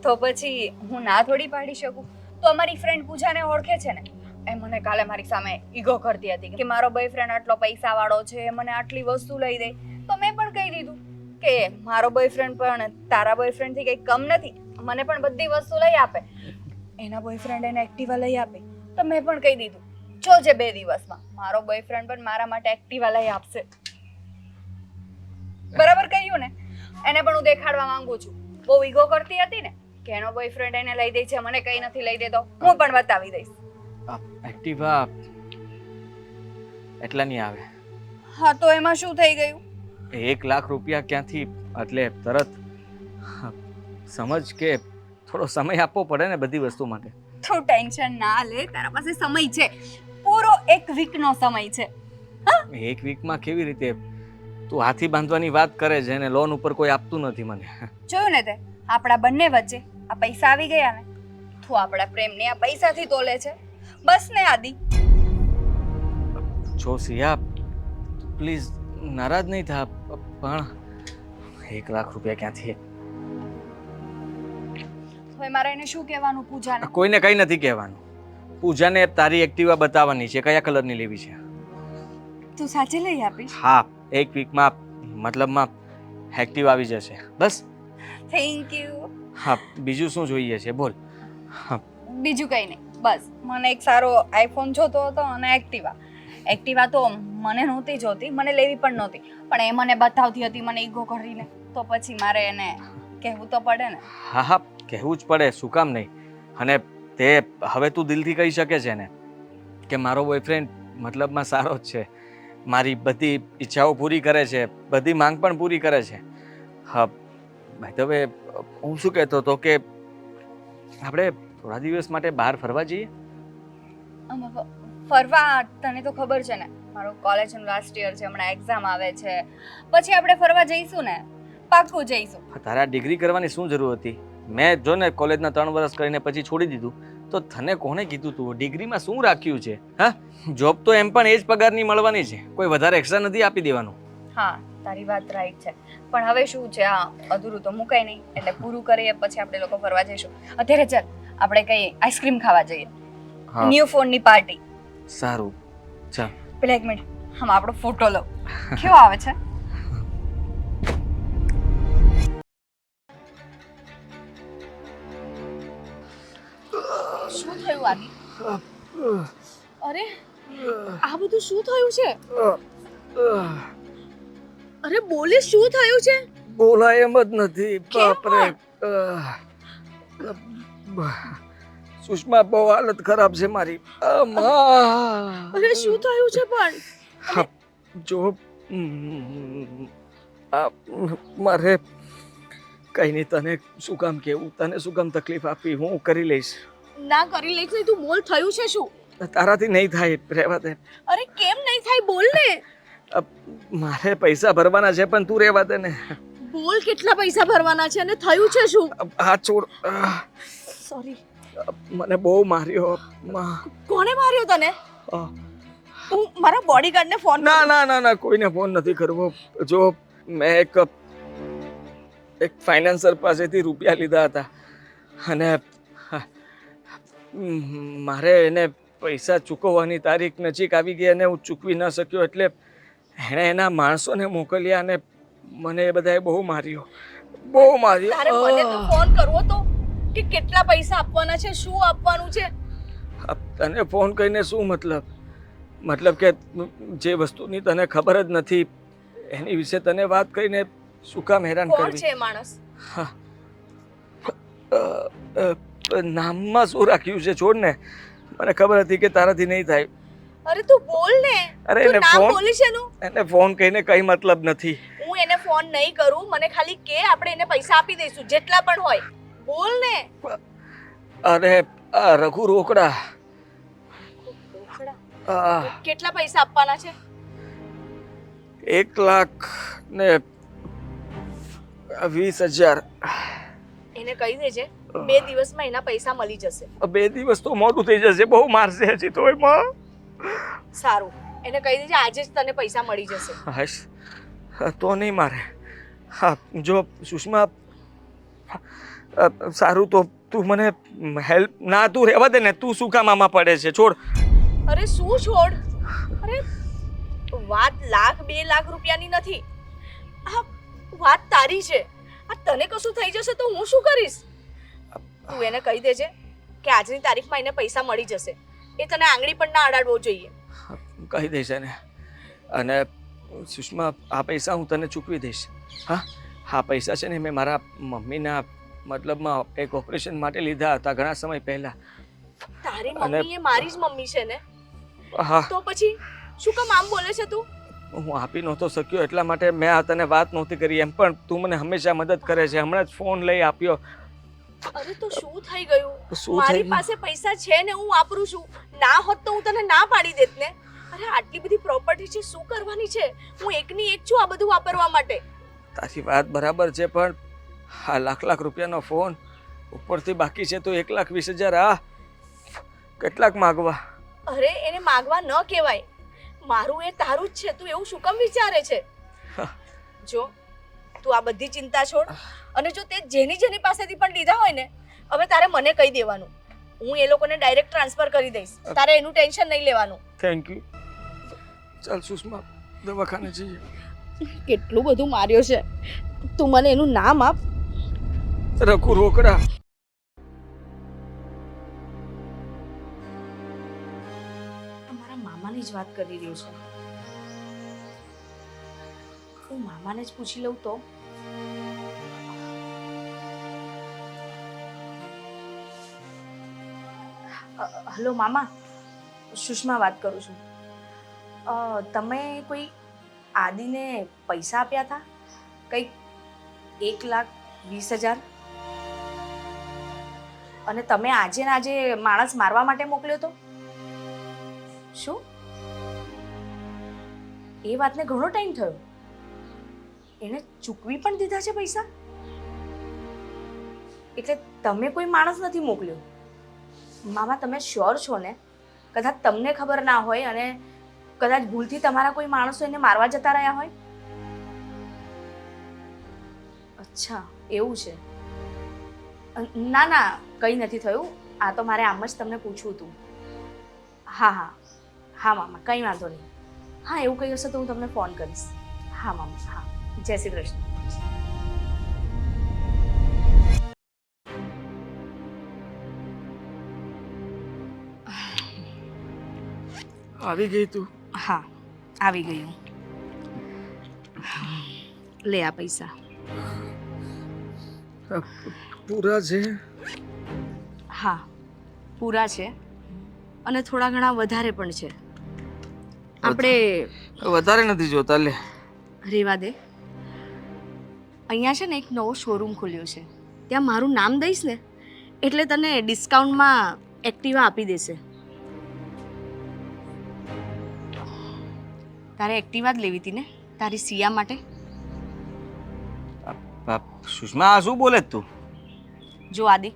તો પછી હું ના થોડી પાડી શકું? તો અમારી ફ્રેન્ડ પૂજાને ઓળખે છે ને, એ મને કાલે મારી સામે ઈગો કરતી હતી કે મારો બોયફ્રેન્ડ આટલો પૈસાવાળો છે, મને આટલી વસ્તુ લઈ દે. તો મેં પણ કહી દીધું કે મારો બોયફ્રેન્ડ પણ તારા બોયફ્રેન્ડથી કંઈ કમ નથી, મને પણ બધી વસ્તુ લઈ આપે. એના બોયફ્રેન્ડ એને એક્ટિવા લઈ આપે, તો મેં પણ કહી દીધું જોજે 2 દિવસમાં મારો બોયફ્રેન્ડ પણ મારા માટે એક્ટિવા લઈ આપશે. બરાબર કહ્યું ને? એને પણ હું દેખાડવા માંગુ છું. બહુ ઈગો કરતી હતી ને કે એનો બોયફ્રેન્ડ એને લઈ દે છે, મને કંઈ નથી લઈ દેતો, હું પણ બતાવી દઈશ. એક્ટિવા એટલા નહીં આવે. હા તો એમાં શું થઈ ગયું? 1 લાખ રૂપિયા ક્યાંથી? એટલે તરત સમજ કે થોડો સમય આપવો પડે ને બધી વસ્તુ માટે. તું ટેન્શન ના લે, તારા પાસે સમય છે, પૂરો 1 વીકનો સમય છે. 1 વીકમાં કેવી રીતે? તું હાથી બાંધવાની વાત કરે છે અને લોન ઉપર કોઈ આપતું નથી મને. જોયું ને તે? આપણા બંને વચ્ચે આ પૈસા આવી ગયા ને, તું આપણા પ્રેમને આ પૈસાથી તોલે છે. બસ ને આદિ. જો સિયા પ્લીઝ નારાજ નહીં થા, પણ 1 લાખ રૂપિયા ક્યાંથી? હવે મારે એને શું કહેવાનું પૂજાને? કોઈને કંઈ નથી કહેવાનું. પૂજાને તારી એક્ટિવા બતાવવાની છે, કયા કલરની લેવી છે. તું સાચે લઈ આપીશ? હા, 1 વીકમાં મતલબમાં એક્ટિવા આવી જશે. બસ. Thank you. હા, બીજું શું જોઈએ છે બોલ. બીજું કંઈ નહીં, બસ મને એક સારો આઈફોન જોતો હતો અને એક્ટિવા તો મને નહોતી જોતી, મને લેવી પણ નહોતી, પણ એ મને બતાવતી હતી મને ઈગો કરીને, તો પછી મારે એને કહેવું તો પડે ને. હા હા, કહેવું જ પડે, શું કામ નહીં. અને તે હવે તું દિલથી કહી શકે છે ને કે મારો બોયફ્રેન્ડ મતલબમાં સારો જ છે, મારી બધી ઈચ્છાઓ પૂરી કરે છે, બધી માંગ પણ પૂરી કરે છે. હા ભાઈ, તો હવે હું શું કહેતો હતો કે આપણે થોડા દિવસ માટે બહાર ફરવા જઈએ. ફરવા? તને તો ખબર છે ને મારું કોલેજનું લાસ્ટ યર છે, હમણાં એક્ઝામ આવે છે, પછી આપણે ફરવા જઈશું ને, પાક્કું જઈશું. તારા ડિગ્રી કરવાની શું જરૂર હતી? મેં જો ને કોલેજના 3 વર્ષ કરીને પછી છોડી દીધું, તો તને કોણે કીધું તું? ડિગ્રીમાં શું રાખ્યું છે? હા, જોબ તો એમ પણ એ જ પગારની મળવાની છે, કોઈ વધારે એક્સ્ટ્રા નથી આપી દેવાનું. હા, તારી વાત રાઈટ છે, પણ હવે શું છે, આ અધૂરું તો મુકાય નહીં, એટલે પૂરું કરીએ પછી આપણે લોકો ફરવા જઈશું. અત્યારે ચાલ આપણે કઈ આઈસ્ક્રીમ ખાવા જઈએ, ન્યૂ ફોનની પાર્ટી. સારું, ચાલ. પેલા 1 મિનિટ, હમ આપણો ફોટો લો, કેવો આવે છે? શું થયું આદિ? અરે આ બધું શું થયું છે? અરે બોલે, શું થયું છે? બોલાય એમ જ નથી. બાપરે, સુષ્મા બહુ હાલત ખરાબ છે મારી. અરે શું થયું છે પણ? જો મારે કઈ નહીં, તને શું કામ કેવું, તને શું કામ તકલીફ આપી, હું કરી લઈશ. ના કરી લઈશ નહીં, તું બોલ, થયું છે શું? તારાથી નહીં થાય, રહેવા દે. અરે કેમ નહીં થાય, બોલ ને. મારે પૈસા ભરવાના છે, પણ તું રહેવા દે ને. બોલ, કેટલા પૈસા ભરવાના છે અને થયું છે શું? હા છોડ. સોરી. મને બહુ માર્યો. કોણે માર્યો તને? હું મારા બોડીગાર્ડને ફોન. ના ના ના ના, કોઈને ફોન નથી કરવો. જો મેં એક ફાઇનાન્સર પાસેથી રૂપિયા લીધા હતા અને મારે એને પૈસા ચૂકવવાની તારીખ નજીક આવી ગઈ અને હું ચૂકવી ન શક્યો, એટલે એણે એના માણસોને મોકલ્યા અને મને એ બધાએ બહુ માર્યો, બહુ માર્યો. તારે મને તો ફોન કરવો તો કે કેટલા પૈસા આપવાના છે, શું આપવાનું છે? તને ફોન કરીને શું મતલબ કે જે વસ્તુની તને ખબર જ નથી એની વિશે તને વાત કરીને શું કામ હેરાન કરવી? કોણ છે માણસ? હા, નામમાં શું રાખ્યું છે છોડ ને, મને ખબર હતી કે તારાથી નહીં થાય. અરે તું બોલ ને. અરે તું એને નામ ફોન- બોલી છે નું. એને ફોન કહીને કઈ મતલબ નથી. હું એને ફોન નહીં કરું, મને ખાલી કે આપણે એને પૈસા આપી દઈશું જેટલા પણ હોય. બોલ ને. અરે રઘુ રોકડા. આ, કેટલા પૈસા આપવાના છે? 1,20,000. એને કહી દેજે 2 દિવસમાં એના પૈસા મળી જશે. 2 દિવસ તો મોડું થઈ જશે, બહુ મારશે હજી તોય માં. સારું, એને કહી દેજે આજે જ તને પૈસા મળી જશે. હાશ, તો નહીં મારે. હા જો સુષ્મા, સારું તો તું મને હેલ્પ ના, તું રહેવા દે ને. તું શું કામ આમાં પડે છે? છોડ. અરે શું છોડ? અરે વાત 1,00,000 2 લાખ રૂપિયાની નથી. આ વાત તારી છે. આ તને કશું થઈ જશે તો હું શું કરીશ? તું એને કહી દેજે કે આજની તારીખમાં એને પૈસા મળી જશે. એ તને આંગળી પણ ના અડાડવો જોઈએ. કહી દઈશ એને. અને સુષ્મા, આ પૈસા હું તને ચૂકવી દઈશ. હા, આ પૈસા છે ને મેં મારા મમ્મીના મતલબમાં એક ઓપરેશન માટે લીધા હતા ઘણા સમય પહેલા. તારી અને- મમ્મી એ મારી જ મમ્મી છે ને, હા, તો પછી શું કામ આમ બોલે છે તું? હું આપી નહોતો શક્યો એટલા માટે મેં આ તને વાત નહોતી કરી. એમ પણ તું મને હંમેશા મદદ કરે છે. હમણાં જ ફોન લઈ આપ્યો. અરે તો શું થઈ ગયું? શું મારી થઈ ગયું? પાસે પૈસા છે ને હું વાપરું છું. ના હોત તો હું તને ના પાડી દેત ને. અરે આટલી બધી પ્રોપર્ટી છે, શું કરવાની છે? હું એકની એક છું આ બધું વાપરવા માટે. તારી વાત બરાબર છે, પણ આ લાખ રૂપિયાનો ફોન ઉપરથી બાકી છે તો 1,20,000. આ કેટલાક માગવા? અરે એને માગવા ન કહેવાય. મારું એ તારું જ છે. તું એવું શું કામ વિચારે છે? જો તું આ બધી ચિંતા છોડ, અને જો તે જેની પાસેથી પણ લીધા હોય ને, હવે તારે મને કહી દેવાનું. હું એ લોકોને ડાયરેક્ટ ટ્રાન્સફર કરી દઈશ. તારે એનું ટેન્શન નહીં લેવાનું. Thank you. ચાલ સુષ્મા, દવાખાને જઈએ. કેટલું બધું માર્યો છે. તું મને એનું નામ આપ. રઘુ રોકડા. મારા મામાની જ વાત કરી રહ્યો છે. હું મામાને જ પૂછી લઉં તો. હલો મામા, સુષ્મા વાત કરું છું. તમે કોઈ આદિને પૈસા આપ્યા હતા કંઈક 1,20,000, અને તમે આજે ને આજે માણસ મારવા માટે મોકલ્યો હતો? શું? એ વાતને ઘણો ટાઈમ થયો. એને ચૂકવી પણ દીધા છે પૈસા? એટલે તમે કોઈ માણસ નથી મોકલ્યો? મામા તમે શ્યોર છો ને? કદાચ તમને ખબર ના હોય અને કદાચ ભૂલથી તમારા કોઈ માણસો એને મારવા જતા રહ્યા હોય. અચ્છા એવું છે. ના ના કંઈ નથી થયું. આ તો મારે આમ જ તમને પૂછવું હતું. હા હા હા મામા, કંઈ વાંધો નહીં. હા એવું કંઈ હશે તો હું તમને ફોન કરીશ. હા મામા, હા. જય શ્રી કૃષ્ણ. આવી ગઈ તું? હા આવી ગયું. લે આ પૈસા. પૂરા છે? હા પૂરા છે, અને થોડા ઘણા વધારે પણ છે. આપણે વધારે નથી જોતા. લે. રેવા દે. અહીંયા છે ને એક નવો શોરૂમ ખુલ્યો છે. ત્યાં મારું નામ દઈશ ને એટલે તને ડિસ્કાઉન્ટમાં એક્ટિવા આપી દેશે. તારે એક્ટિવા જ લેવી હતી ને તારી સિયા માટે? સુષ્મા, આ શું બોલે તું? જો આદિ,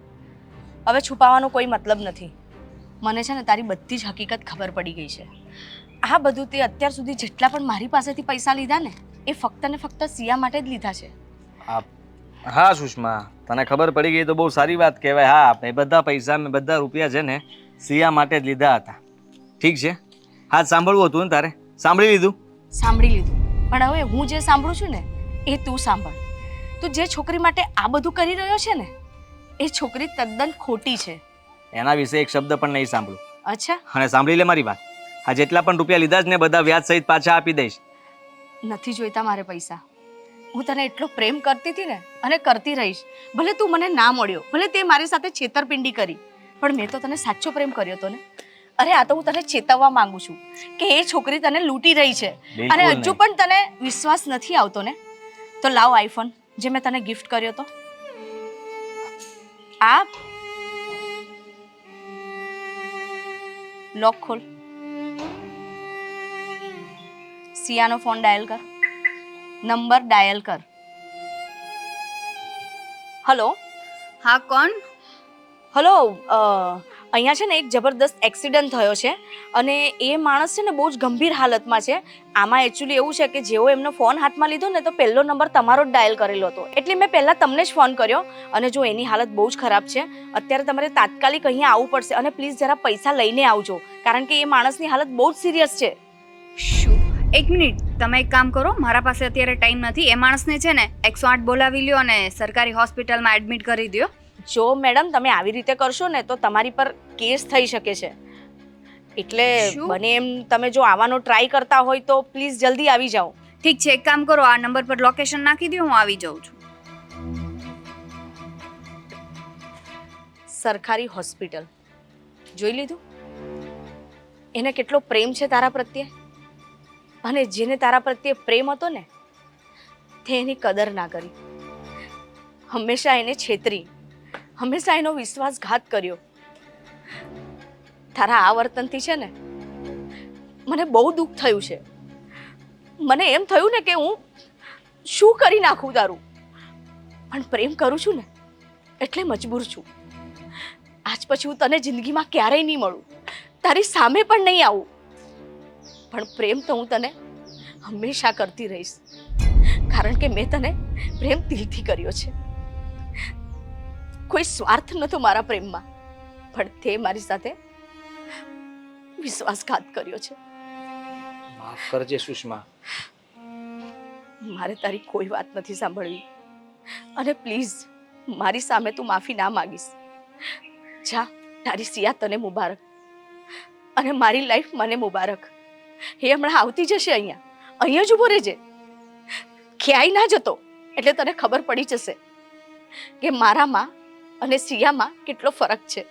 હવે છુપાવવાનો કોઈ મતલબ નથી. મને છે ને તારી બધી જ હકીકત ખબર પડી ગઈ છે. આ બધું તે અત્યાર સુધી જેટલા પણ મારી પાસેથી પૈસા લીધા ને એ ફક્ત ને ફક્ત સિયા માટે જ લીધા છે. હા સુષ્મા, તને ખબર પડી ગઈ તો બહુ સારી વાત કહેવાય. હા, એ બધા પૈસા મેં બધા રૂપિયા છે ને સિયા માટે જ લીધા હતા. ઠીક છે, હા સાંભળવું હતું ને તારે? સાંભળી લીધું? સાંભળી લીધું, પણ હવે હું જે સાંભળું છું ને એ તું સાંભળ. તું જે છોકરી માટે આ બધું કરી રહ્યો છે ને એ છોકરી તદ્દન ખોટી છે. એના વિશે એક શબ્દ પણ નહીં સાંભળું. અચ્છા, અને સાંભળી લે મારી વાત. આ જેટલા પણ રૂપિયા લીધા છે ને બધા વ્યાજ સહિત પાછા આપી દઈશ. નથી જોઈતા મારે પૈસા. હું તને એટલો પ્રેમ કરતી હતી ને, અને કરતી રહીશ. ભલે તું મને ના મળ્યો, ભલે તે મારી સાથે છેતરપિંડી કરી, પણ મેં તો તને સાચો પ્રેમ કર્યો હતો ને. અરે આ તો હું તને ચેતવવા માંગુ છું કે એ છોકરી તને લૂંટી રહી છે, અને હજુ પણ તને વિશ્વાસ નથી આવતો ને. તો લાવ આઈફોન જે મેં તને ગિફ્ટ કર્યો હતો. આ લોક ખોલ, સિયાનો ફોન ડાયલ કર, નંબર ડાયલ કર. હલો હા કોણ? હલો, અહીંયા છે ને એક જબરદસ્ત એક્સિડન્ટ થયો છે, અને એ માણસ છે ને બહુ જ ગંભીર હાલતમાં છે. આમાં એકચ્યુઅલી એવું છે કે જેવો એમનો ફોન હાથમાં લીધો ને તો પહેલો નંબર તમારો જ ડાયલ કરેલો હતો, એટલે મેં પહેલાં તમને જ ફોન કર્યો. અને જો એની હાલત બહુ જ ખરાબ છે, અત્યારે તમારે તાત્કાલિક અહીંયા આવવું પડશે, અને પ્લીઝ જરા પૈસા લઈને આવજો, કારણ કે એ માણસની હાલત બહુ જ સિરિયસ છે. શું? એક મિનિટ, તમે એક કામ કરો, મારા પાસે અત્યારે ટાઈમ નથી. એ માણસને છે ને 108 બોલાવી લ્યો અને સરકારી હોસ્પિટલમાં એડમિટ કરી દો. જો મેડમ તમે આવી રીતે કરશો ને તો તમારી પર કેસ થઈ શકે છે, એટલે શું? બને એમ તમે જો આવવાનો ટ્રાય કરતા હોય તો પ્લીઝ જલ્દી આવી જાઓ. ઠીક છે, એક કામ કરો, આ નંબર પર લોકેશન નાખી દો, હું આવી જાઉં છું. સરકારી હોસ્પિટલ જોઈ લીધું? એને કેટલો પ્રેમ છે તારા પ્રત્યે, અને જેને તારા પ્રત્યે પ્રેમ હતો ને તે એની કદર ના કરી, હંમેશા એને છેતરી, હંમેશા એનો વિશ્વાસઘાત કર્યો. તારા આ વર્તનથી છે ને મને બહુ દુઃખ થયું છે. મને એમ થયું ને કે હું શું કરી નાખું તારું, પણ પ્રેમ કરું છું ને એટલે મજબૂર છું. આજ પછી હું તને જિંદગીમાં ક્યારેય નહીં મળું, તારી સામે પણ નહીં આવું, પણ પ્રેમ તો હું તને હંમેશા કરતી રહીશ, કારણ કે મેં તને પ્રેમ દિલથી કર્યો છે. કોઈ સ્વાર્થ નહોતો મારા પ્રેમમાં, પણ તે મારી સાથે વિશ્વાસઘાત કર્યો છે. માફ કરજે સુષ્મા. મારે તારી કોઈ વાત નથી સાંભળવી, અને પ્લીઝ મારી સામે તું માફી ના માગીશ. જા, તારી સિયા તને મુબારક, અને મારી લાઈફ મને મુબારક. એ હમણાં આવતી જશે, અહીંયા જ ઊભો રહેજે, ક્યાંય ના જતો, એટલે તને ખબર પડી જશે કે મારામાં અને સિયામાં કેટલો ફરક છે.